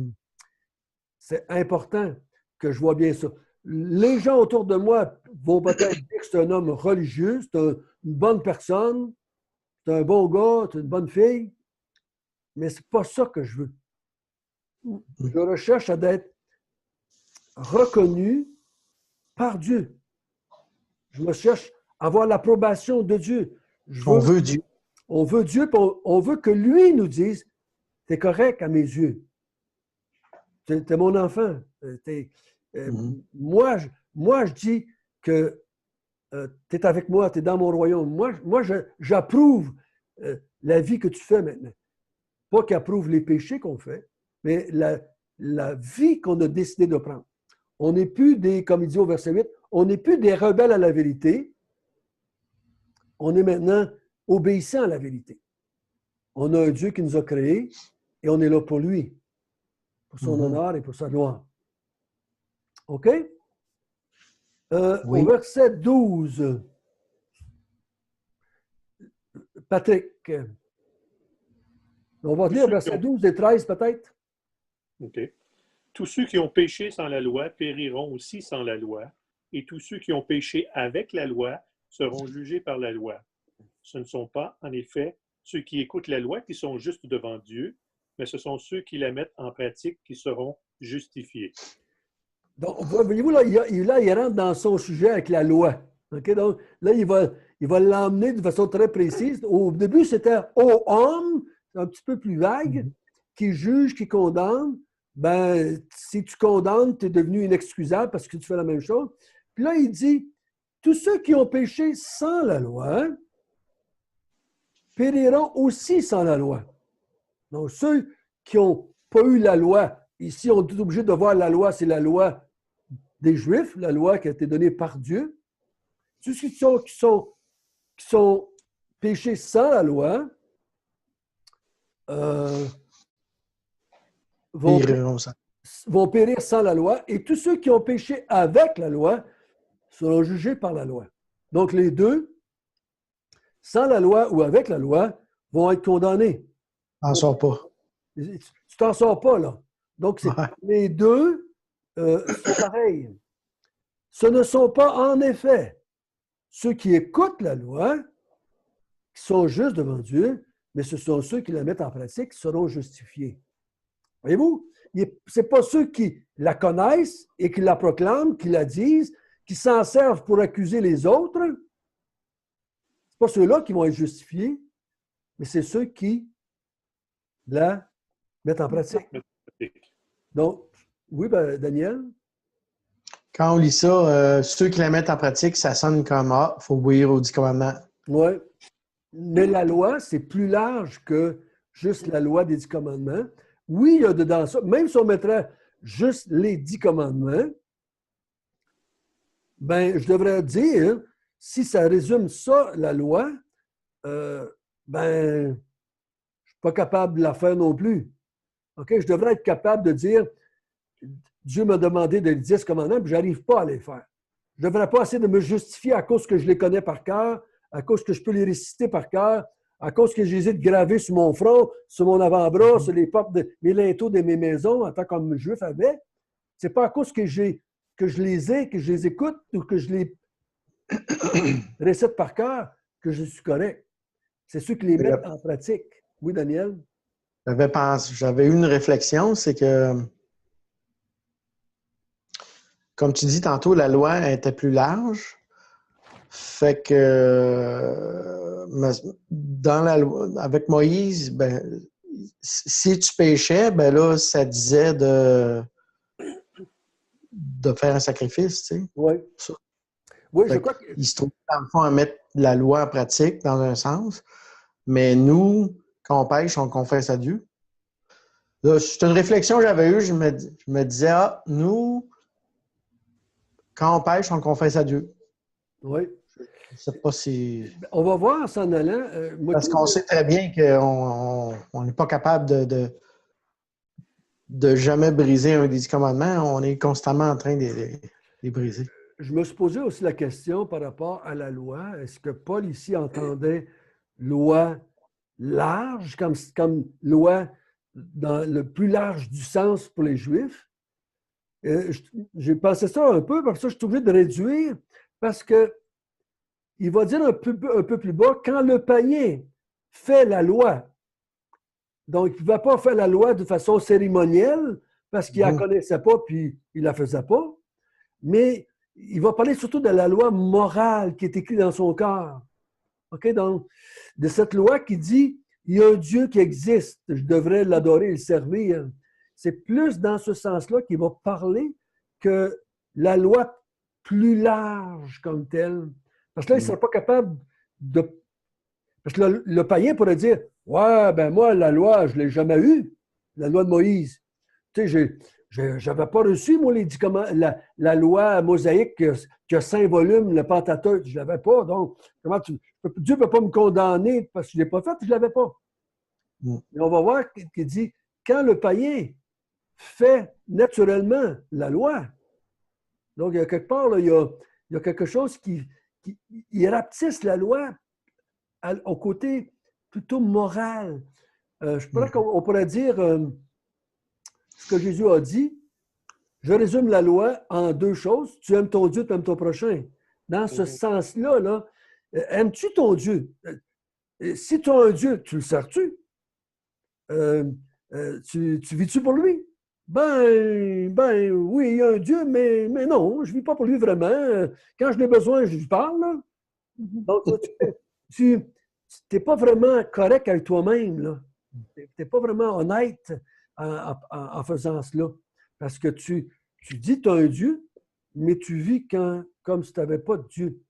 important que je vois bien ça. Les gens autour de moi vont peut-être dire que c'est un homme religieux, c'est une bonne personne, c'est un bon gars, c'est une bonne fille, mais c'est pas ça que je veux. Je recherche à être reconnu par Dieu. Je me cherche à avoir l'approbation de Dieu. On veut Dieu. On veut Dieu, puis on veut que lui nous dise « T'es correct à mes yeux. T'es mon enfant. Moi, je dis que tu es avec moi, tu es dans mon royaume. Moi j'approuve la vie que tu fais maintenant. Pas qu'il approuve les péchés qu'on fait, mais la vie qu'on a décidé de prendre. On n'est plus des, comme il dit au verset 8, on n'est plus des rebelles à la vérité. On est maintenant obéissants à la vérité. On a un Dieu qui nous a créés et on est là pour lui, pour son honneur et pour sa gloire. OK? Oui. Au verset 12, Patrick, on va lire verset 12 et 13 peut-être. OK. Tous ceux qui ont péché sans la loi périront aussi sans la loi, et tous ceux qui ont péché avec la loi seront jugés par la loi. Ce ne sont pas, en effet, ceux qui écoutent la loi qui sont justes devant Dieu, mais ce sont ceux qui la mettent en pratique qui seront justifiés. Donc, voyez-vous, là, il rentre dans son sujet avec la loi. Okay? Donc, là, il va l'emmener de façon très précise. Au début, c'était « ô homme », un petit peu plus vague, qui juge, qui condamne. Ben, si tu condamnes, tu es devenu inexcusable parce que tu fais la même chose. Puis là, il dit « tous ceux qui ont péché sans la loi périront aussi sans la loi. » Donc, ceux qui n'ont pas eu la loi, ici, on est obligé de voir la loi, c'est la loi des Juifs, la loi qui a été donnée par Dieu. Ceux qui sont péchés sans la loi vont périr sans la loi, et tous ceux qui ont péché avec la loi seront jugés par la loi. Donc, les deux, sans la loi ou avec la loi, vont être condamnés. On n'en sort pas. Tu t'en sors pas, là. Donc, les deux sont pareils. Ce ne sont pas, en effet, ceux qui écoutent la loi, qui sont justes devant Dieu, mais ce sont ceux qui la mettent en pratique qui seront justifiés. Voyez-vous? Ce n'est pas ceux qui la connaissent et qui la proclament, qui la disent, qui s'en servent pour accuser les autres. Ce n'est pas ceux-là qui vont être justifiés, mais c'est ceux qui la mettent en pratique. Donc, oui, ben, Daniel? Quand on lit ça, ceux qui la mettent en pratique, ça sonne comme il faut obéir aux 10 commandements. Oui. Mais la loi, c'est plus large que juste la loi des 10 commandements. Oui, il y a dedans ça. Même si on mettrait juste les 10 commandements, ben, je devrais dire, si ça résume ça, la loi, ben, je ne suis pas capable de la faire non plus. OK? Je devrais être capable de dire, Dieu m'a demandé de les 10 commandements, puis je n'arrive pas à les faire. Je ne devrais pas essayer de me justifier à cause que je les connais par cœur, à cause que je peux les réciter par cœur, à cause que je les ai gravés sur mon front, sur mon avant-bras, sur les portes de mes linteaux de mes maisons, en tant que juif avait. Ce n'est pas à cause que je les ai, que je les écoute ou que je les récite par cœur que je suis correct. C'est ceux qui les mettent en pratique. Oui, Daniel? J'avais eu une réflexion, c'est que, comme tu dis tantôt, la loi était plus large. Fait que dans la loi, avec Moïse, ben, si tu péchais, ben là, ça disait de faire un sacrifice, tu sais. Oui. Oui, je crois que... Il se trouve dans le fond à mettre la loi en pratique dans un sens, mais nous, quand on pêche, on confesse à Dieu. C'est une réflexion que j'avais eue, je me disais, nous, quand on pêche, on confesse à Dieu. Oui. Je ne sais pas si... On va voir en s'en allant. Parce qu'on sait très bien qu'on n'est pas capable de jamais briser un des 10 commandements. On est constamment en train de les briser. Je me suis posé aussi la question par rapport à la loi. Est-ce que Paul ici entendait loi large, comme loi dans le plus large du sens pour les Juifs? J'ai pensé ça un peu, parce que je suis obligé de réduire, parce que il va dire un peu plus bas, quand le païen fait la loi, donc il ne va pas faire la loi de façon cérémonielle, parce qu'il ne la connaissait pas, puis il ne la faisait pas, mais il va parler surtout de la loi morale qui est écrite dans son cœur. OK? Donc, de cette loi qui dit, il y a un Dieu qui existe, je devrais l'adorer et le servir. C'est plus dans ce sens-là qu'il va parler que la loi plus large comme telle. Parce que là, il ne sera pas capable de... Parce que le païen pourrait dire, « Ouais, ben moi, la loi, je ne l'ai jamais eue, la loi de Moïse. Tu sais, je n'avais pas reçu, moi, la loi mosaïque qui a 5 volumes, le Pentateuque, je ne l'avais pas. Donc, Dieu ne peut pas me condamner parce que je ne l'ai pas fait, je ne l'avais pas. » Mais on va voir qu'il dit, quand le païen fait naturellement la loi, donc il y a quelque part, là, il y a quelque chose qui rapetisse la loi au côté plutôt moral. On pourrait dire ce que Jésus a dit. Je résume la loi en 2 choses. Tu aimes ton Dieu, tu aimes ton prochain. Dans ce sens-là, là, aimes-tu ton Dieu? Si tu as un Dieu, tu le sers-tu? Tu vis-tu pour lui? Ben oui, il y a un Dieu, mais non, je ne vis pas pour lui vraiment. Quand je l'ai besoin, je lui parle. Là. Donc, tu n'es pas vraiment correct avec toi-même. Tu n'es pas vraiment honnête en faisant cela. Parce que tu dis que tu as un Dieu, mais tu vis comme si tu n'avais pas de Dieu.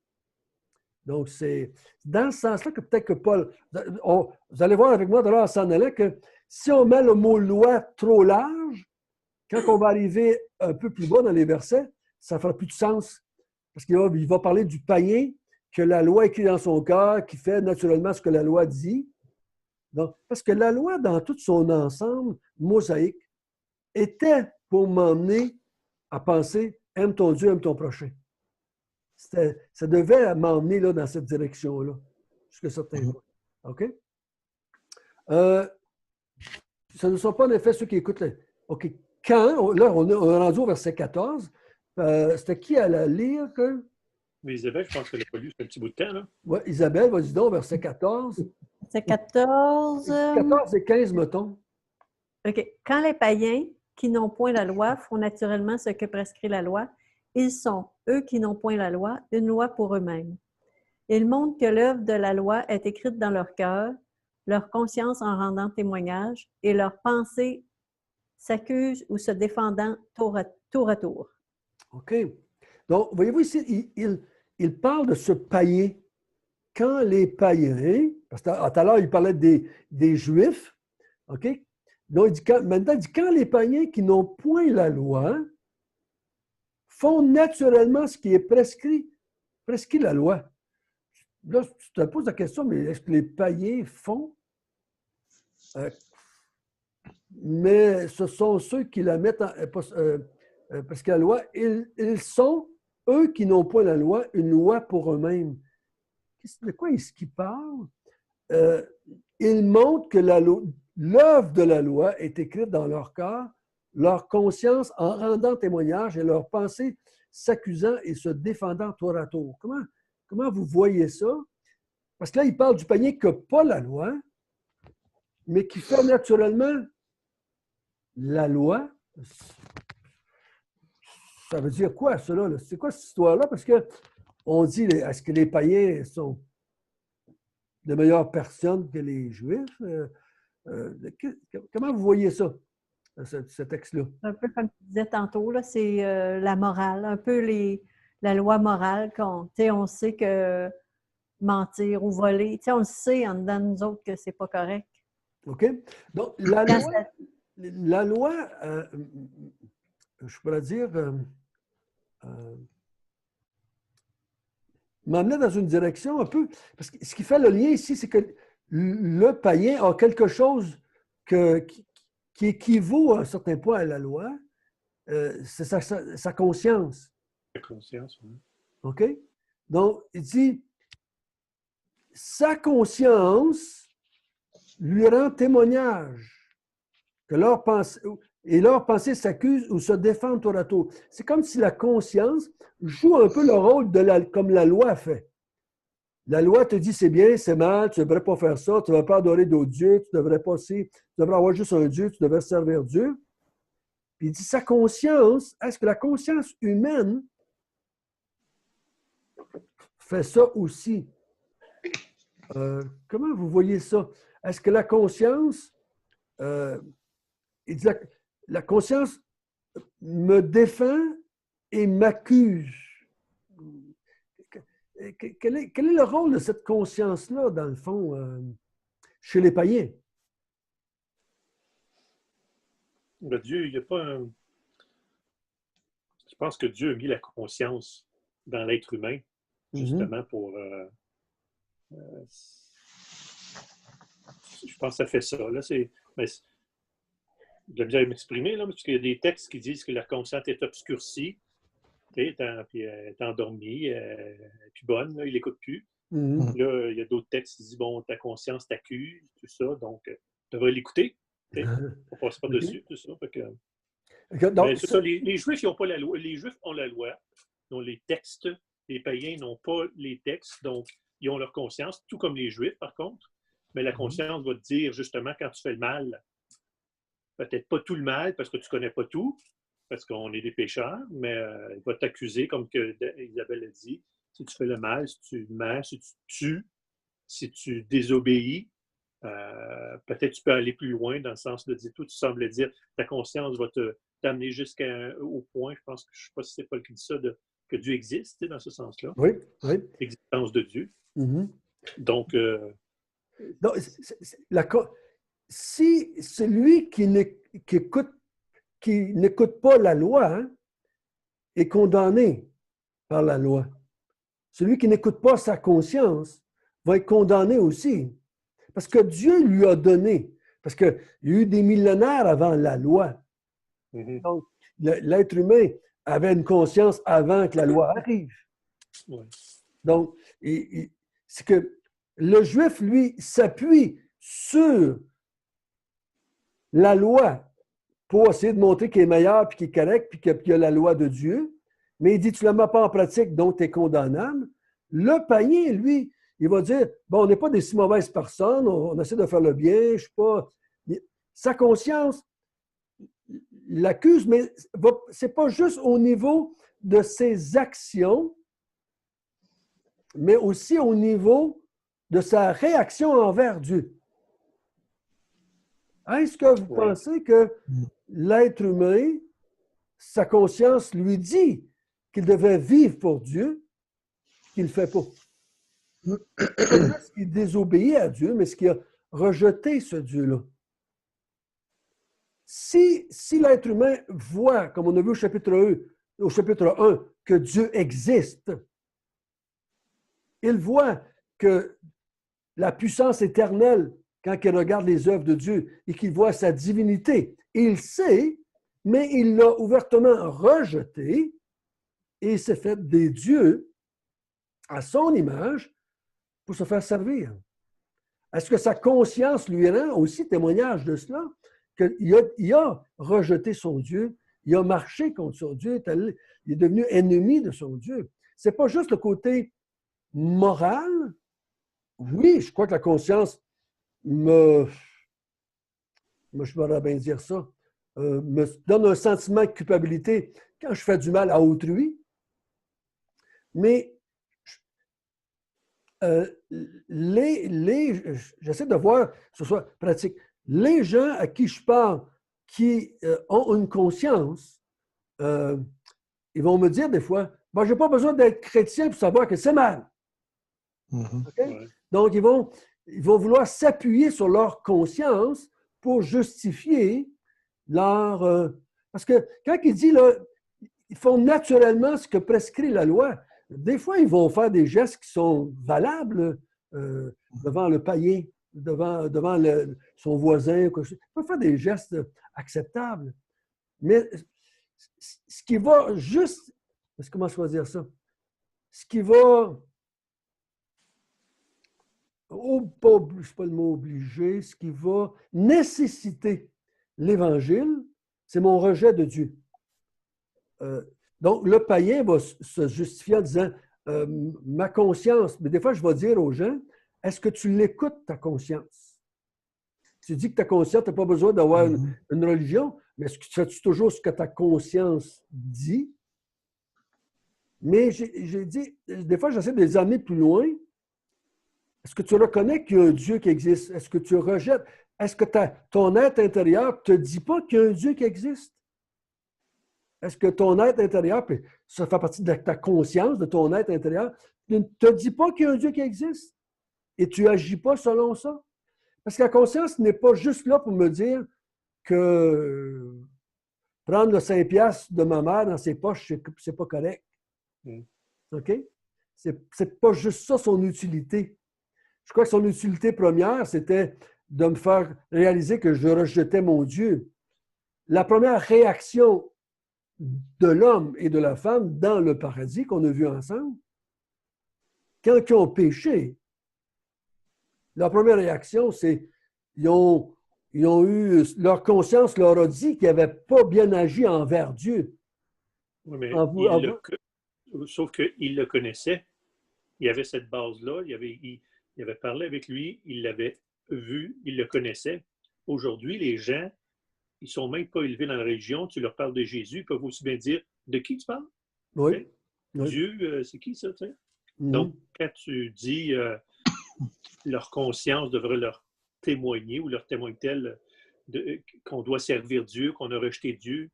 Donc, c'est dans ce sens-là que peut-être que Paul... vous allez voir avec moi de là en s'en allant que si on met le mot loi trop large, quand on va arriver un peu plus bas dans les versets, ça ne fera plus de sens. Parce qu'il va parler du païen que la loi écrit dans son cœur, qui fait naturellement ce que la loi dit. Donc, parce que la loi, dans tout son ensemble mosaïque, était pour m'emmener à penser « aime ton Dieu, aime ton prochain ». Ça devait m'emmener là, dans cette direction-là, jusqu'à certains points. OK? Ce ne sont pas en effet ceux qui écoutent. OK. Quand, là, on est rendu au verset 14. C'était qui à la lire? Mais Isabelle, je pense qu'elle n'a pas lu, c'est un petit bout de temps. Là. Oui, Isabelle, vas-y donc, verset 14. C'est 14. 14 et 15, mettons. OK. Quand les païens qui n'ont point la loi font naturellement ce que prescrit la loi, ils sont, eux qui n'ont point la loi, une loi pour eux-mêmes. Ils montrent que l'œuvre de la loi est écrite dans leur cœur, leur conscience en rendant témoignage, et leur pensée s'accuse ou se défendant tour à tour. OK. Donc, voyez-vous ici, il parle de ce païen. Quand les païens, parce que tout à l'heure, il parlait des Juifs, OK? Donc, maintenant, il dit quand les païens qui n'ont point la loi font naturellement ce qui est prescrit la loi. Là, tu te poses la question, mais est-ce que les païens font? Mais ce sont ceux qui la mettent parce que la loi, ils sont, eux qui n'ont pas la loi, une loi pour eux-mêmes. De quoi est-ce qu'ils parlent? Ils montrent que l'œuvre de la loi est écrite dans leur cœur, leur conscience en rendant témoignage et leur pensée s'accusant et se défendant tour à tour. Comment vous voyez ça? Parce que là, il parle du païen qui n'a pas la loi, mais qui fait naturellement la loi. Ça veut dire quoi, cela? C'est quoi cette histoire-là? Parce qu'on dit, est-ce que les païens sont de meilleures personnes que les Juifs? Comment vous voyez ça, ce texte-là? Un peu comme tu disais tantôt, là, c'est la morale, un peu la loi morale. On sait que mentir ou voler, on le sait en dedans de nous autres que c'est pas correct. OK? Donc, la loi je pourrais dire, m'amenait dans une direction un peu, parce que ce qui fait le lien ici, c'est que le païen a quelque chose qui équivaut à un certain point à la loi, c'est sa conscience. La conscience, oui. OK? Donc, il dit, sa conscience lui rend témoignage que leur pensée s'accuse ou se défend tour à tour. C'est comme si la conscience joue un peu le rôle comme la loi fait. La loi te dit c'est bien, c'est mal, tu ne devrais pas faire ça, tu ne devrais pas adorer d'autres dieux, tu devrais avoir juste un Dieu, tu devrais servir Dieu. Puis il dit sa conscience, est-ce que la conscience humaine fait ça aussi? Comment vous voyez ça? Est-ce que la conscience, il dit la conscience me défend et m'accuse? Quel est le rôle de cette conscience-là, dans le fond, chez les païens? Ben, Dieu, il n'y a pas un... Je pense que Dieu a mis la conscience dans l'être humain, justement pour... je pense que ça fait ça. Là, je dois bien m'exprimer, parce qu'il y a des textes qui disent que la conscience est obscurcie, puis elle est endormie, elle n'est plus bonne, là, il n'écoute plus. Là, il y a d'autres textes qui disent, bon, ta conscience t'accuse, tout ça, donc tu devrais l'écouter. On ne passe pas dessus, tout ça. Donc, c'est ça, les Juifs, ils n'ont pas la loi. Les Juifs ont la loi, ils ont les textes. Les païens n'ont pas les textes, donc ils ont leur conscience, tout comme les Juifs, par contre. Mais la conscience va te dire, justement, quand tu fais le mal, peut-être pas tout le mal, parce que tu ne connais pas tout, parce qu'on est des pécheurs, mais il va t'accuser, comme que Isabelle a dit, si tu fais le mal, si tu mens, si tu tues, si tu désobéis, peut-être tu peux aller plus loin dans le sens de dire, tout tu sembles dire, ta conscience va t'amener jusqu'au point, je pense que je ne sais pas si c'est Paul qui dit ça, que Dieu existe, dans ce sens-là. Oui. L'existence de Dieu. Donc, si celui qui n'écoute pas la loi est condamné par la loi, celui qui n'écoute pas sa conscience va être condamné aussi. Parce que Dieu lui a donné. Parce qu'il y a eu des millénaires avant la loi. Donc, l'être humain avait une conscience avant que la loi arrive. Donc, c'est que le Juif, lui, s'appuie sur la loi pour essayer de montrer qu'il est meilleur, puis qu'il est correct, puis qu'il y a la loi de Dieu. Mais il dit, tu ne la mets pas en pratique, donc tu es condamnable. Le païen, lui, il va dire, bon, on n'est pas des si mauvaises personnes, on essaie de faire le bien, je suis pas... Sa conscience l'accuse, mais ce n'est pas juste au niveau de ses actions, mais aussi au niveau de sa réaction envers Dieu. Est-ce que vous pensez que l'être humain, sa conscience lui dit qu'il devait vivre pour Dieu, qu'il ne le fait pas? Est-ce qu'il désobéit à Dieu, mais ce qu'il a rejeté ce Dieu-là? Si l'être humain voit, comme on a vu au chapitre 1, que Dieu existe, il voit que la puissance éternelle, quand il regarde les œuvres de Dieu et qu'il voit sa divinité, il sait, mais il l'a ouvertement rejeté et il s'est fait des dieux à son image pour se faire servir. Est-ce que sa conscience lui rend aussi témoignage de cela? Qu'il a rejeté son Dieu, il a marché contre son Dieu, il est devenu ennemi de son Dieu. Ce n'est pas juste le côté moral. Oui, je crois que la conscience je me bien dire ça, me donne un sentiment de culpabilité quand je fais du mal à autrui. Mais j'essaie de voir que ce soit pratique. Les gens à qui je parle, qui ont une conscience, ils vont me dire des fois, je n'ai pas besoin d'être chrétien pour savoir que c'est mal. Okay? Ouais. Donc, ils vont vouloir s'appuyer sur leur conscience pour justifier leur... parce que quand ils disent, là, ils font naturellement ce que prescrit la loi, des fois, ils vont faire des gestes qui sont valables devant le païen, devant son voisin. Ils peuvent faire des gestes acceptables. Mais ce qui va juste... Comment je vais dire ça? Ce qui va... c'est pas le mot obligé, ce qui va nécessiter l'Évangile, c'est mon rejet de Dieu. Donc, le païen va se justifier en disant ma conscience, mais des fois, je vais dire aux gens, est-ce que tu l'écoutes, ta conscience? Tu dis que ta conscience, tu n'as pas besoin d'avoir une religion, mais est-ce que tu fais toujours ce que ta conscience dit? Mais j'ai dit, des fois, j'essaie de les amener plus loin. Est-ce que tu reconnais qu'il y a un Dieu qui existe? Est-ce que tu rejettes? Est-ce que ton être intérieur ne te dit pas qu'il y a un Dieu qui existe? Est-ce que ton être intérieur, puis ça fait partie de ta conscience, de ton être intérieur, ne te dit pas qu'il y a un Dieu qui existe? Et tu n'agis pas selon ça? Parce que la conscience n'est pas juste là pour me dire que prendre le 5 piastres de ma mère dans ses poches, c'est pas correct. OK? C'est pas juste ça son utilité. Je crois que son utilité première, c'était de me faire réaliser que je rejetais mon Dieu. La première réaction de l'homme et de la femme dans le paradis qu'on a vu ensemble, quand ils ont péché, la première réaction, c'est ils ont eu, leur conscience leur a dit qu'ils n'avaient pas bien agi envers Dieu. Oui, mais sauf qu'ils le connaissaient. Il y avait cette base-là, il avait parlé avec lui, il l'avait vu, il le connaissait. Aujourd'hui, les gens, ils ne sont même pas élevés dans la religion. Tu leur parles de Jésus, ils peuvent aussi bien dire de qui tu parles? Oui. Okay? Oui. Dieu, c'est qui ça? Tu sais? Donc, quand tu dis leur conscience devrait leur témoigner ou leur témoigne-t-elle qu'on doit servir Dieu, qu'on a rejeté Dieu,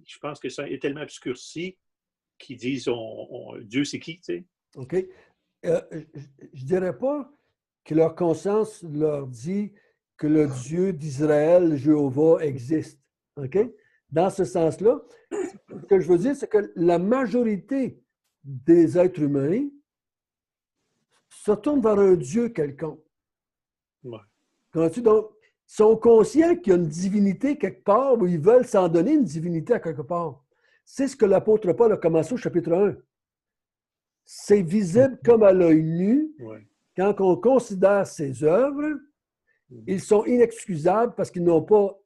je pense que ça est tellement obscurci qu'ils disent Dieu, c'est qui? Tu sais? OK. Je ne dirais pas que leur conscience leur dit que le Dieu d'Israël, Jéhovah, existe. OK? Dans ce sens-là, ce que je veux dire, c'est que la majorité des êtres humains se tournent vers un Dieu quelconque. Ouais. Donc, ils sont conscients qu'il y a une divinité quelque part ou ils veulent s'en donner une divinité à quelque part. C'est ce que l'apôtre Paul a commencé au chapitre 1. C'est visible comme à l'œil nu. Ouais. Quand on considère ses œuvres, ils sont inexcusables parce qu'ils n'ont pas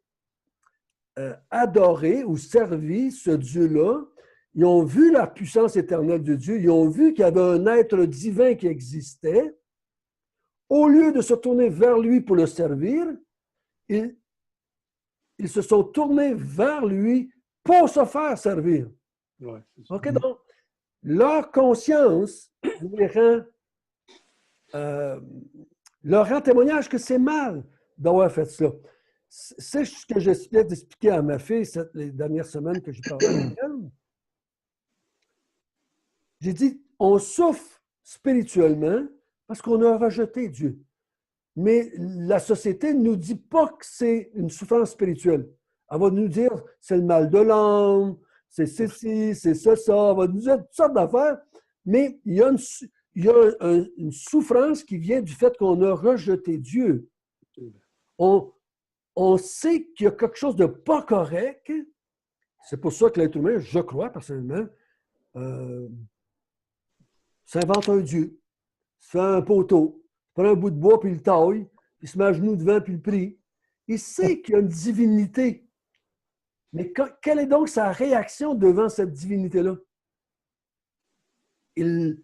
adoré ou servi ce Dieu-là. Ils ont vu la puissance éternelle de Dieu. Ils ont vu qu'il y avait un être divin qui existait. Au lieu de se tourner vers lui pour le servir, ils se sont tournés vers lui pour se faire servir. Ouais, c'est ça. OK, donc, leur conscience leur rend témoignage que c'est mal d'avoir fait cela. C'est ce que j'essayais d'expliquer à ma fille les dernières semaines que j'ai parlé avec elle. J'ai dit, on souffre spirituellement parce qu'on a rejeté Dieu. Mais la société ne nous dit pas que c'est une souffrance spirituelle. Elle va nous dire, c'est le mal de l'âme, c'est ceci, c'est ça. Elle va nous dire toutes sortes d'affaires, mais il y a une souffrance qui vient du fait qu'on a rejeté Dieu. On sait qu'il y a quelque chose de pas correct. C'est pour ça que l'être humain, je crois personnellement, s'invente un Dieu, se fait un poteau, prend un bout de bois puis il le taille, puis se met à genoux devant puis il prie. Il sait qu'il y a une divinité. Mais quelle est donc sa réaction devant cette divinité-là? Il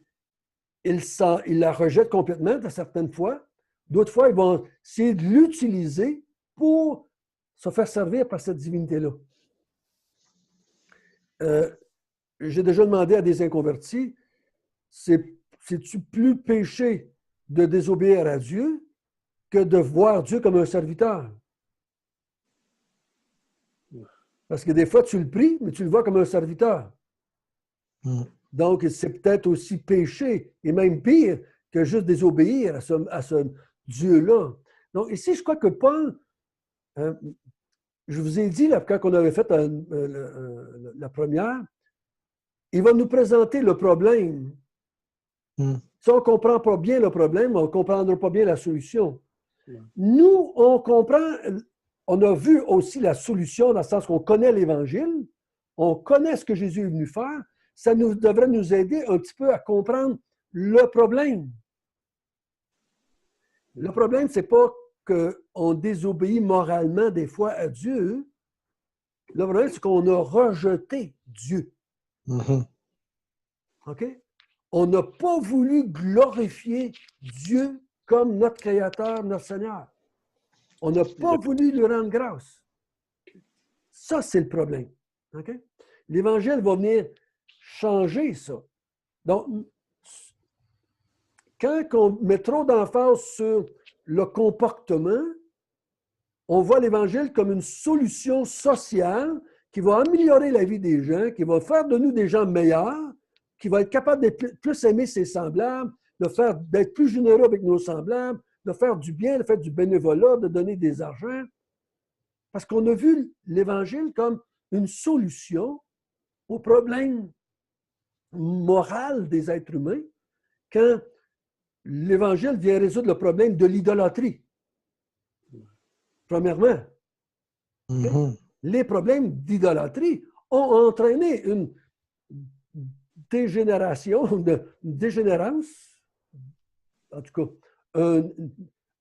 la rejette complètement de certaines fois. D'autres fois, ils vont essayer de l'utiliser pour se faire servir par cette divinité-là. J'ai déjà demandé à des inconvertis, c'est-tu plus péché de désobéir à Dieu que de voir Dieu comme un serviteur? Parce que des fois, tu le pries, mais tu le vois comme un serviteur. Donc, c'est peut-être aussi péché, et même pire, que juste désobéir à ce Dieu-là. Donc, ici, je crois que Paul, je vous ai dit, là, quand on avait fait la première, il va nous présenter le problème. Si on ne comprend pas bien le problème, on ne comprendra pas bien la solution. Nous, on comprend, on a vu aussi la solution dans le sens qu'on connaît l'Évangile, on connaît ce que Jésus est venu faire, ça devrait nous aider un petit peu à comprendre le problème. Le problème, ce n'est pas qu'on désobéit moralement des fois à Dieu. Le problème, c'est qu'on a rejeté Dieu. OK? On n'a pas voulu glorifier Dieu comme notre Créateur, notre Seigneur. On n'a pas voulu lui rendre grâce. Ça, c'est le problème. Okay? L'Évangile va venir changer ça. Donc, quand on met trop d'emphase sur le comportement, on voit l'Évangile comme une solution sociale qui va améliorer la vie des gens, qui va faire de nous des gens meilleurs, qui va être capable d'être plus aimer ses semblables, d'être plus généreux avec nos semblables, de faire du bien, de faire du bénévolat, de donner des argents. Parce qu'on a vu l'Évangile comme une solution au problème moral des êtres humains quand l'Évangile vient résoudre le problème de l'idolâtrie. Premièrement, les problèmes d'idolâtrie ont entraîné une dégénération, une dégénérance, en tout cas,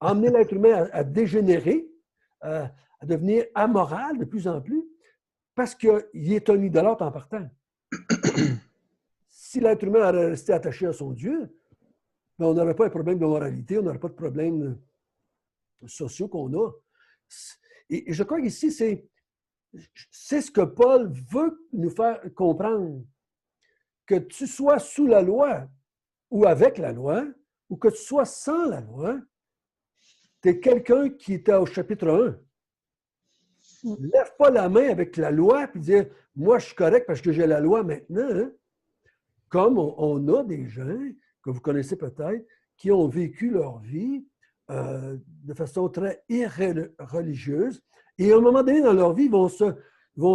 emmener l'être humain à dégénérer, à devenir amoral de plus en plus, parce qu'il est un idolâtre en partant. Si l'être humain aurait resté attaché à son Dieu, ben on n'aurait pas un problème de moralité, on n'aurait pas de problèmes sociaux qu'on a. Et je crois qu'ici, c'est ce que Paul veut nous faire comprendre. Que tu sois sous la loi ou avec la loi, ou que tu sois sans la loi, tu es quelqu'un qui était au chapitre 1. Ne lève pas la main avec la loi et dire « Moi, je suis correct parce que j'ai la loi maintenant. Hein? » Comme on a des gens, que vous connaissez peut-être, qui ont vécu leur vie de façon très irreligieuse. Et à un moment donné dans leur vie, ils vont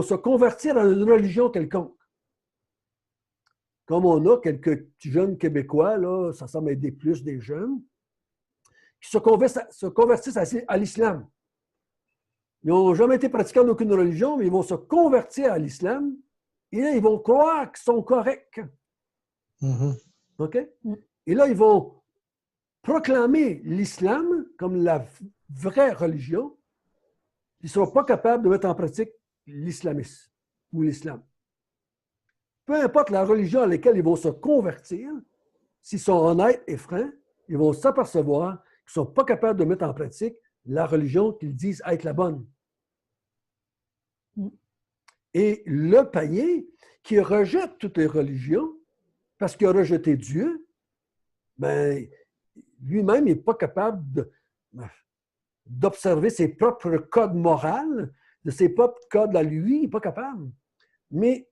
se convertir à une religion quelconque. Comme on a quelques petits jeunes Québécois, là, ça semble aider plus des jeunes, qui se convertissent à l'islam. Ils n'ont jamais été pratiquants d'aucune religion, mais ils vont se convertir à l'islam et là, ils vont croire qu'ils sont corrects. OK? Et là, ils vont proclamer l'islam comme la vraie religion. Ils ne seront pas capables de mettre en pratique l'islamisme ou l'islam. peu importe la religion à laquelle ils vont se convertir, s'ils sont honnêtes et francs, ils vont s'apercevoir qu'ils ne sont pas capables de mettre en pratique la religion qu'ils disent être la bonne. Et le païen qui rejette toutes les religions parce qu'il a rejeté Dieu, ben, lui-même n'est pas capable d'observer ses propres codes moraux, de ses propres codes à lui, il n'est pas capable. Mais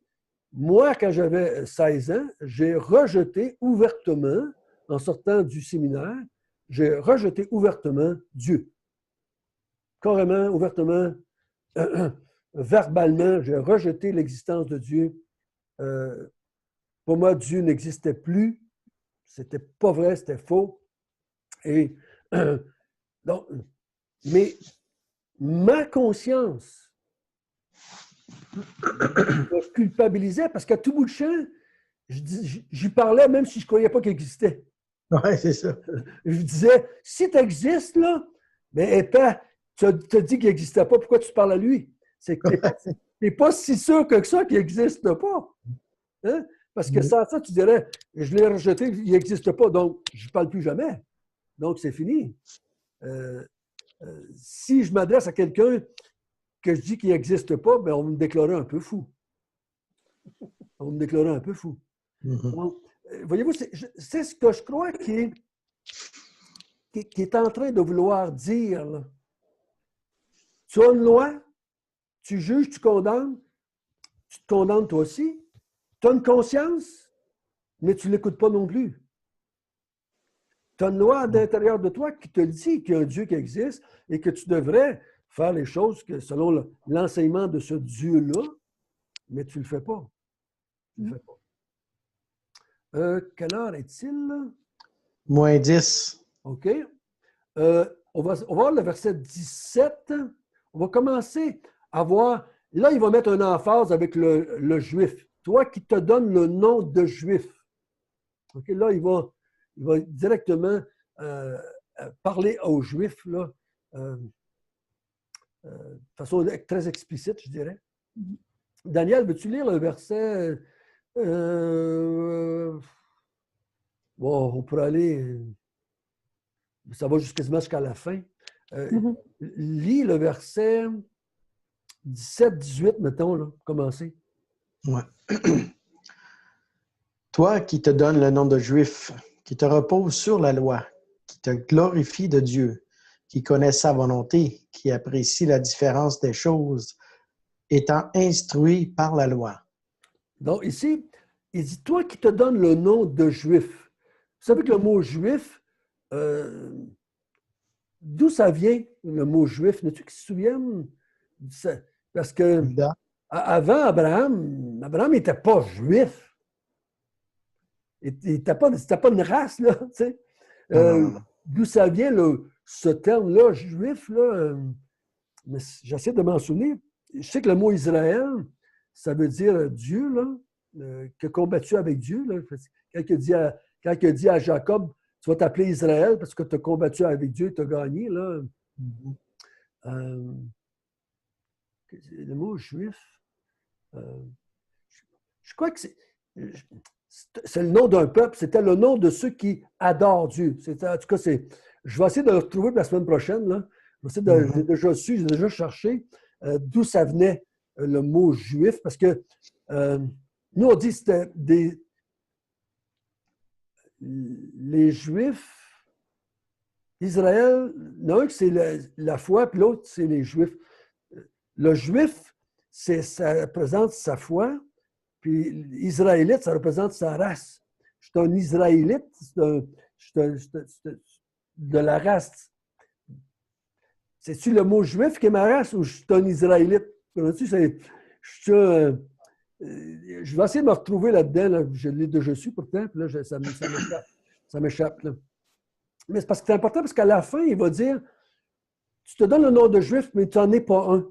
moi, quand j'avais 16 ans, j'ai rejeté ouvertement, en sortant du séminaire, j'ai rejeté ouvertement Dieu. Carrément, ouvertement, verbalement, j'ai rejeté l'existence de Dieu. Pour moi, Dieu n'existait plus. C'était pas vrai, c'était faux. Et donc, mais ma conscience me culpabilisait parce qu'à tout bout de champ, j'y parlais même si je ne croyais pas qu'il existait. Oui, c'est ça. Je disais, si tu existes, là, mais étant, tu as dit qu'il n'existait pas, pourquoi tu parles à lui? C'est que tu n'es pas si sûr que ça qu'il n'existe pas. Hein? Parce que sans ça, tu dirais, je l'ai rejeté, il n'existe pas, donc je ne parle plus jamais. Donc, c'est fini. Si je m'adresse à quelqu'un que je dis qu'il n'existe pas, bien, on va me déclarer un peu fou. On va me déclarer un peu fou. Donc, voyez-vous, c'est ce que je crois qui est en train de vouloir dire. Là. Tu as une loi, tu juges, tu condamnes, tu te condamnes toi aussi. Tu as une conscience, mais tu ne l'écoutes pas non plus. Tu as une loi à l'intérieur de toi qui te dit qu'il y a un Dieu qui existe et que tu devrais faire les choses selon l'enseignement de ce Dieu-là, mais tu ne le fais pas. Tu ne le fais pas. Quelle heure est-il? Moins 10. OK. On va voir le verset 17. On va commencer à voir. Là, il va mettre un emphase avec le juif. Toi qui te donnes le nom de juif. OK. Là, il va directement parler aux juifs là, de façon très explicite, je dirais. Daniel, veux-tu lire le verset? Bon, on pourrait aller. Ça va quasiment jusqu'à la fin. Lis le verset 17-18, mettons, là, pour commencer. Ouais. Toi qui te donnes le nom de juif, qui te repose sur la loi, qui te glorifie de Dieu, qui connaît sa volonté, qui apprécie la différence des choses, étant instruit par la loi. Donc, ici, il dit, toi qui te donnes le nom de juif. Vous savez que le mot juif, d'où ça vient, le mot juif? N'as-tu qui se souviennent? Parce que avant Abraham n'était pas juif. Il n'était pas une race, là, tu sais. D'où ça vient, ce terme-là, juif, là, mais j'essaie de m'en souvenir. Je sais que le mot Israël, ça veut dire Dieu, là, qui a combattu avec Dieu. Là. Quand il dit à Jacob, tu vas t'appeler Israël parce que tu as combattu avec Dieu et tu as gagné. Là. Le mot juif, je crois que c'est le nom d'un peuple, c'était le nom de ceux qui adorent Dieu. En tout cas, je vais essayer de le retrouver la semaine prochaine. Là. J'ai déjà cherché d'où ça venait le mot juif, parce que nous, on dit que c'était les Juifs, Israël, l'un c'est la foi, puis l'autre c'est les Juifs. Le Juif, ça représente sa foi, puis l'Israélite, ça représente sa race. Je suis un Israélite, je suis de la race. C'est-tu le mot juif qui est ma race ou je suis un Israélite? Je vais essayer de me retrouver là-dedans. Là. Je l'ai déjà su pourtant, puis là, ça m'échappe. Mais c'est parce que c'est important, parce qu'à la fin, il va dire, tu te donnes le nom de juif, mais tu n'en es pas un.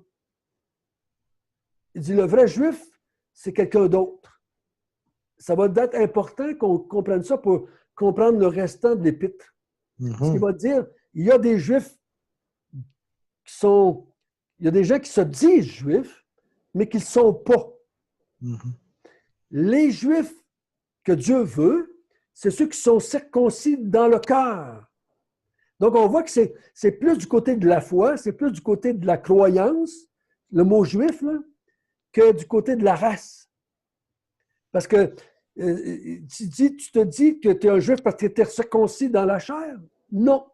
Il dit, le vrai juif, c'est quelqu'un d'autre. Ça va être important qu'on comprenne ça pour comprendre le restant de l'épître. Parce qu'il va dire, il y a des juifs il y a des gens qui se disent juifs, mais qui ne le sont pas. les Juifs que Dieu veut, c'est ceux qui sont circoncis dans le cœur. Donc, on voit que c'est plus du côté de la foi, c'est plus du côté de la croyance, le mot juif, là, que du côté de la race. Parce que tu te dis que tu es un juif parce que tu es circoncis dans la chair. Non.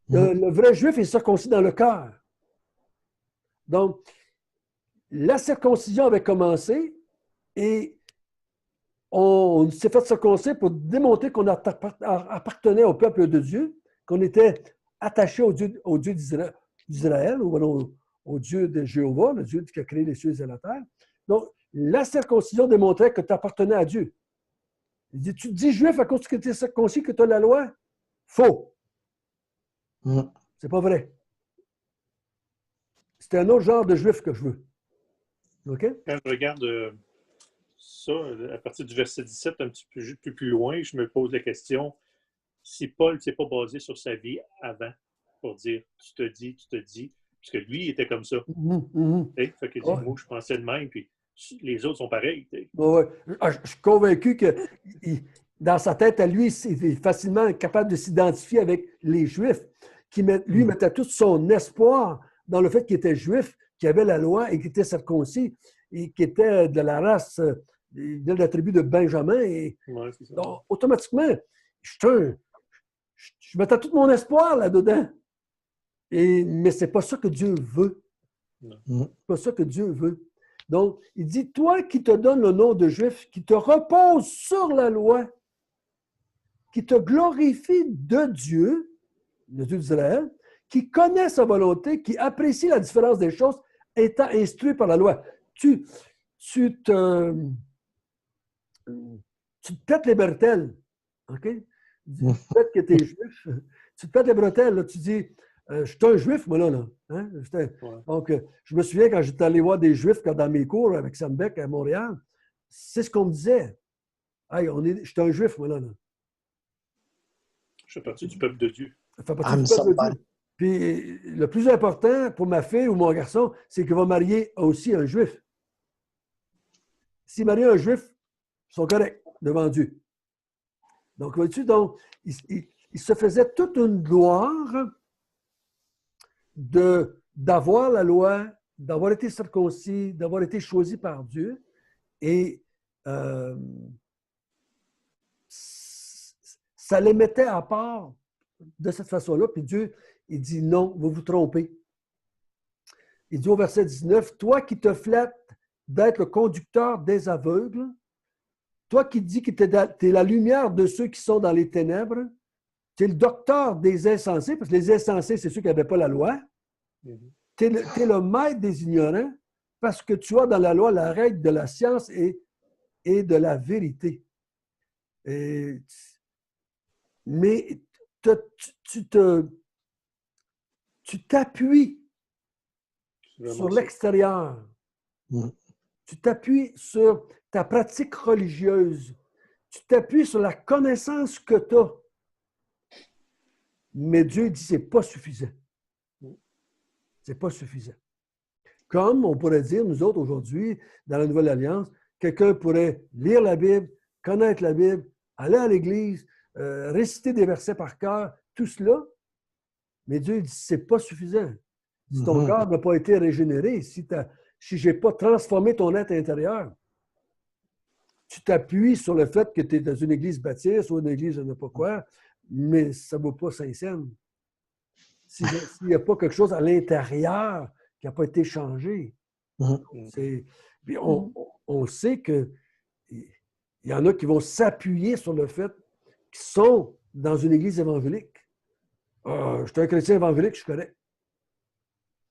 Le vrai juif est circoncis dans le cœur. Donc, la circoncision avait commencé et on s'est fait circoncire pour démontrer qu'on appartenait au peuple de Dieu, qu'on était attaché au Dieu d'Israël, ou au Dieu de Jéhovah, le Dieu qui a créé les cieux et la terre. Donc, la circoncision démontrait que tu appartenais à Dieu. Il dit, tu te dis juif à cause que tu es circoncis, que tu as la loi? Faux. C'est pas vrai. C'est un autre genre de juif que je veux. OK? Quand je regarde ça, à partir du verset 17, un petit peu plus loin, je me pose la question, si Paul ne s'est pas basé sur sa vie avant pour dire « tu te dis », parce que lui, il était comme ça. Fait que moi, je pensais de même, puis les autres sont pareils. Ouais. Je suis convaincu que dans sa tête, à lui, il est facilement capable de s'identifier avec les Juifs, qui lui mettait tout son espoir dans le fait qu'il était juif, qu'il avait la loi et qu'il était circoncis et qu'il était de la race, de la tribu de Benjamin. Et c'est ça. donc, automatiquement, je mettais tout mon espoir là-dedans. Mais ce n'est pas ça que Dieu veut. C'est pas ça que Dieu veut. Donc, il dit, toi qui te donnes le nom de juif, qui te repose sur la loi, qui te glorifie de Dieu, le Dieu d'Israël, qui connaît sa volonté, qui apprécie la différence des choses, étant instruit par la loi. Tu te pètes les bretelles. OK? Peut-être que tu es juif. Tu te pètes les bretelles. Là, tu dis, je suis un juif, moi, là. Hein? Donc, je me souviens quand j'étais allé voir des juifs dans mes cours avec Sam Beck à Montréal, c'est ce qu'on me disait. Hey, je suis un juif, moi, là. Je fais partie du peuple de Dieu. Je fais partie du peuple de Dieu. Puis le plus important pour ma fille ou mon garçon, c'est qu'il va marier aussi un juif. S'il marie un juif, ils sont corrects devant Dieu. Donc, vois-tu, donc, il se faisait toute une gloire d'avoir la loi, d'avoir été circoncis, d'avoir été choisi par Dieu. Et ça les mettait à part de cette façon-là. Puis Dieu, il dit non, vous vous trompez. Il dit au verset 19, toi qui te flattes d'être le conducteur des aveugles, toi qui dis que tu es la lumière de ceux qui sont dans les ténèbres, tu es le docteur des insensés, parce que les insensés, c'est ceux qui n'avaient pas la loi. Tu es le maître des ignorants, parce que tu as dans la loi la règle de la science et de la vérité. Mais tu t'appuies sur l'extérieur. Tu t'appuies sur ta pratique religieuse. Tu t'appuies sur la connaissance que tu as. Mais Dieu dit que ce n'est pas suffisant. Ce n'est pas suffisant. Comme on pourrait dire, nous autres, aujourd'hui, dans la Nouvelle Alliance, quelqu'un pourrait lire la Bible, connaître la Bible, aller à l'Église, réciter des versets par cœur, tout cela. Mais Dieu dit que ce n'est pas suffisant. Si ton cœur n'a pas été régénéré, si je n'ai pas transformé ton être intérieur, tu t'appuies sur le fait que tu es dans une église baptiste ou une église de ne sais pas quoi, mais ça ne vaut pas Saint-Saëns. S'il n'y a pas quelque chose à l'intérieur qui n'a pas été changé. On sait qu'il y en a qui vont s'appuyer sur le fait qu'ils sont dans une église évangélique. Je suis un chrétien évangélique, je suis correct.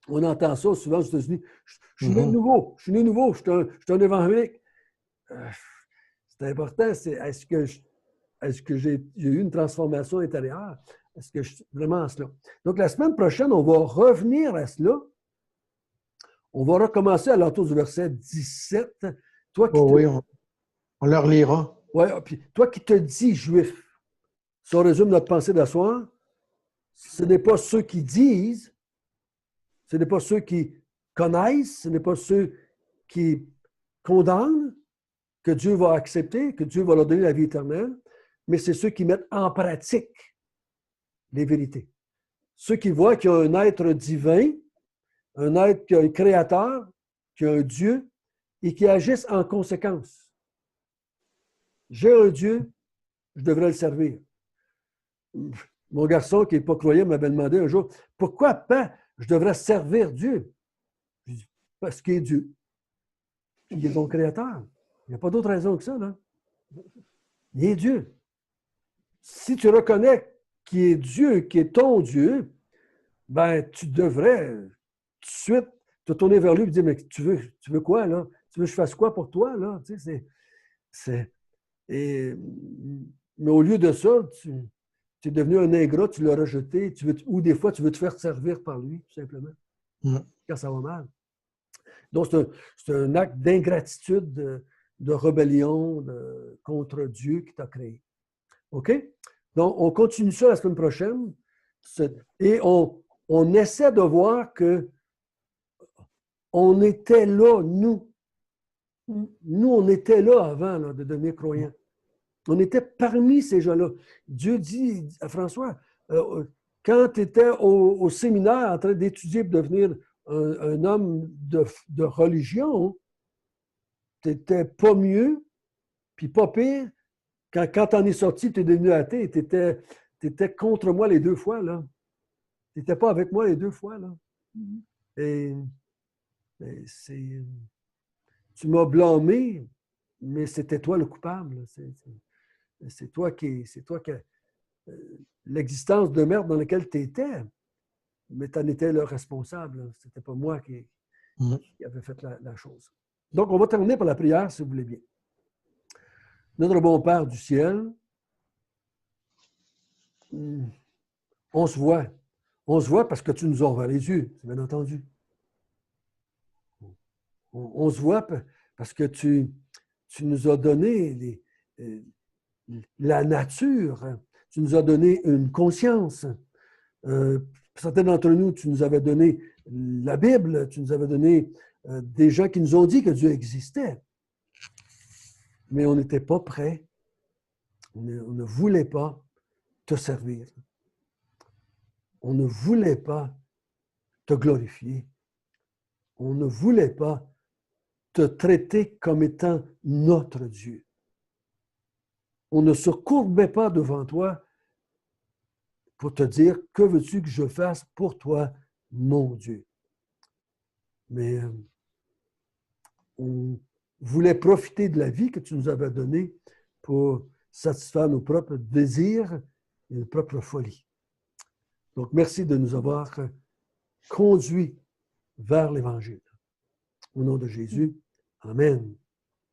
On entend ça souvent aux États-Unis. Je suis né nouveau, je suis un évangélique. C'est important, est-ce que j'ai eu une transformation intérieure? Est-ce que je suis vraiment à cela? Donc, la semaine prochaine, on va revenir à cela. On va recommencer à l'entour du verset 17. Toi qui oui, on leur lira. Oui, puis toi qui te dis juif, si on résume notre pensée d'asseoir, ce n'est pas ceux qui disent, ce n'est pas ceux qui connaissent, ce n'est pas ceux qui condamnent, que Dieu va accepter, que Dieu va leur donner la vie éternelle, mais c'est ceux qui mettent en pratique les vérités. Ceux qui voient qu'il y a un être divin, un être qui a un créateur, qui a un Dieu, et qui agissent en conséquence. J'ai un Dieu, je devrais le servir. Mon garçon, qui n'est pas croyant, m'avait demandé un jour, pourquoi, papa, je devrais servir Dieu? Je dis, parce qu'il est Dieu. Il est ton créateur. Il n'y a pas d'autre raison que ça, là. Il est Dieu. Si tu reconnais qu'il est Dieu, qu'il est ton Dieu, ben, tu devrais tout de suite te tourner vers lui et dire, mais tu veux quoi, là? Tu veux que je fasse quoi pour toi, là? Tu sais, mais au lieu de ça, tu es devenu un ingrat, tu l'as rejeté, ou des fois, tu veux te faire servir par lui, tout simplement, quand ça va mal. Donc, c'est un acte d'ingratitude, de rébellion contre Dieu qui t'a créé. OK? Donc, on continue ça la semaine prochaine et on essaie de voir que on était là, nous. Nous, on était là avant là, de devenir croyants. On était parmi ces gens-là. Dieu dit à François, quand tu étais au séminaire en train d'étudier pour devenir un homme de religion, tu n'étais pas mieux, puis pas pire. Quand tu en es sorti, tu es devenu athée, tu étais contre moi les 2 fois, là. Tu n'étais pas avec moi les 2 fois, là. Et tu m'as blâmé, mais c'était toi le coupable. C'est toi qui l'existence de merde dans laquelle tu étais, mais tu en étais le responsable. Ce n'était pas moi qui avait fait la chose. Donc, on va terminer par la prière, si vous voulez bien. Notre bon Père du ciel, on se voit. On se voit parce que tu nous as ouvert les yeux, bien entendu. On se voit parce que tu nous as donné la nature. Tu nous as donné une conscience. Certains d'entre nous, tu nous avais donné la Bible, tu nous avais donné des gens qui nous ont dit que Dieu existait. Mais on n'était pas prêts. On ne voulait pas te servir. On ne voulait pas te glorifier. On ne voulait pas te traiter comme étant notre Dieu. On ne se courbait pas devant toi pour te dire, que veux-tu que je fasse pour toi, mon Dieu? Mais on voulait profiter de la vie que tu nous avais donnée pour satisfaire nos propres désirs et nos propres folies. Donc, merci de nous avoir conduits vers l'Évangile. Au nom de Jésus, Amen.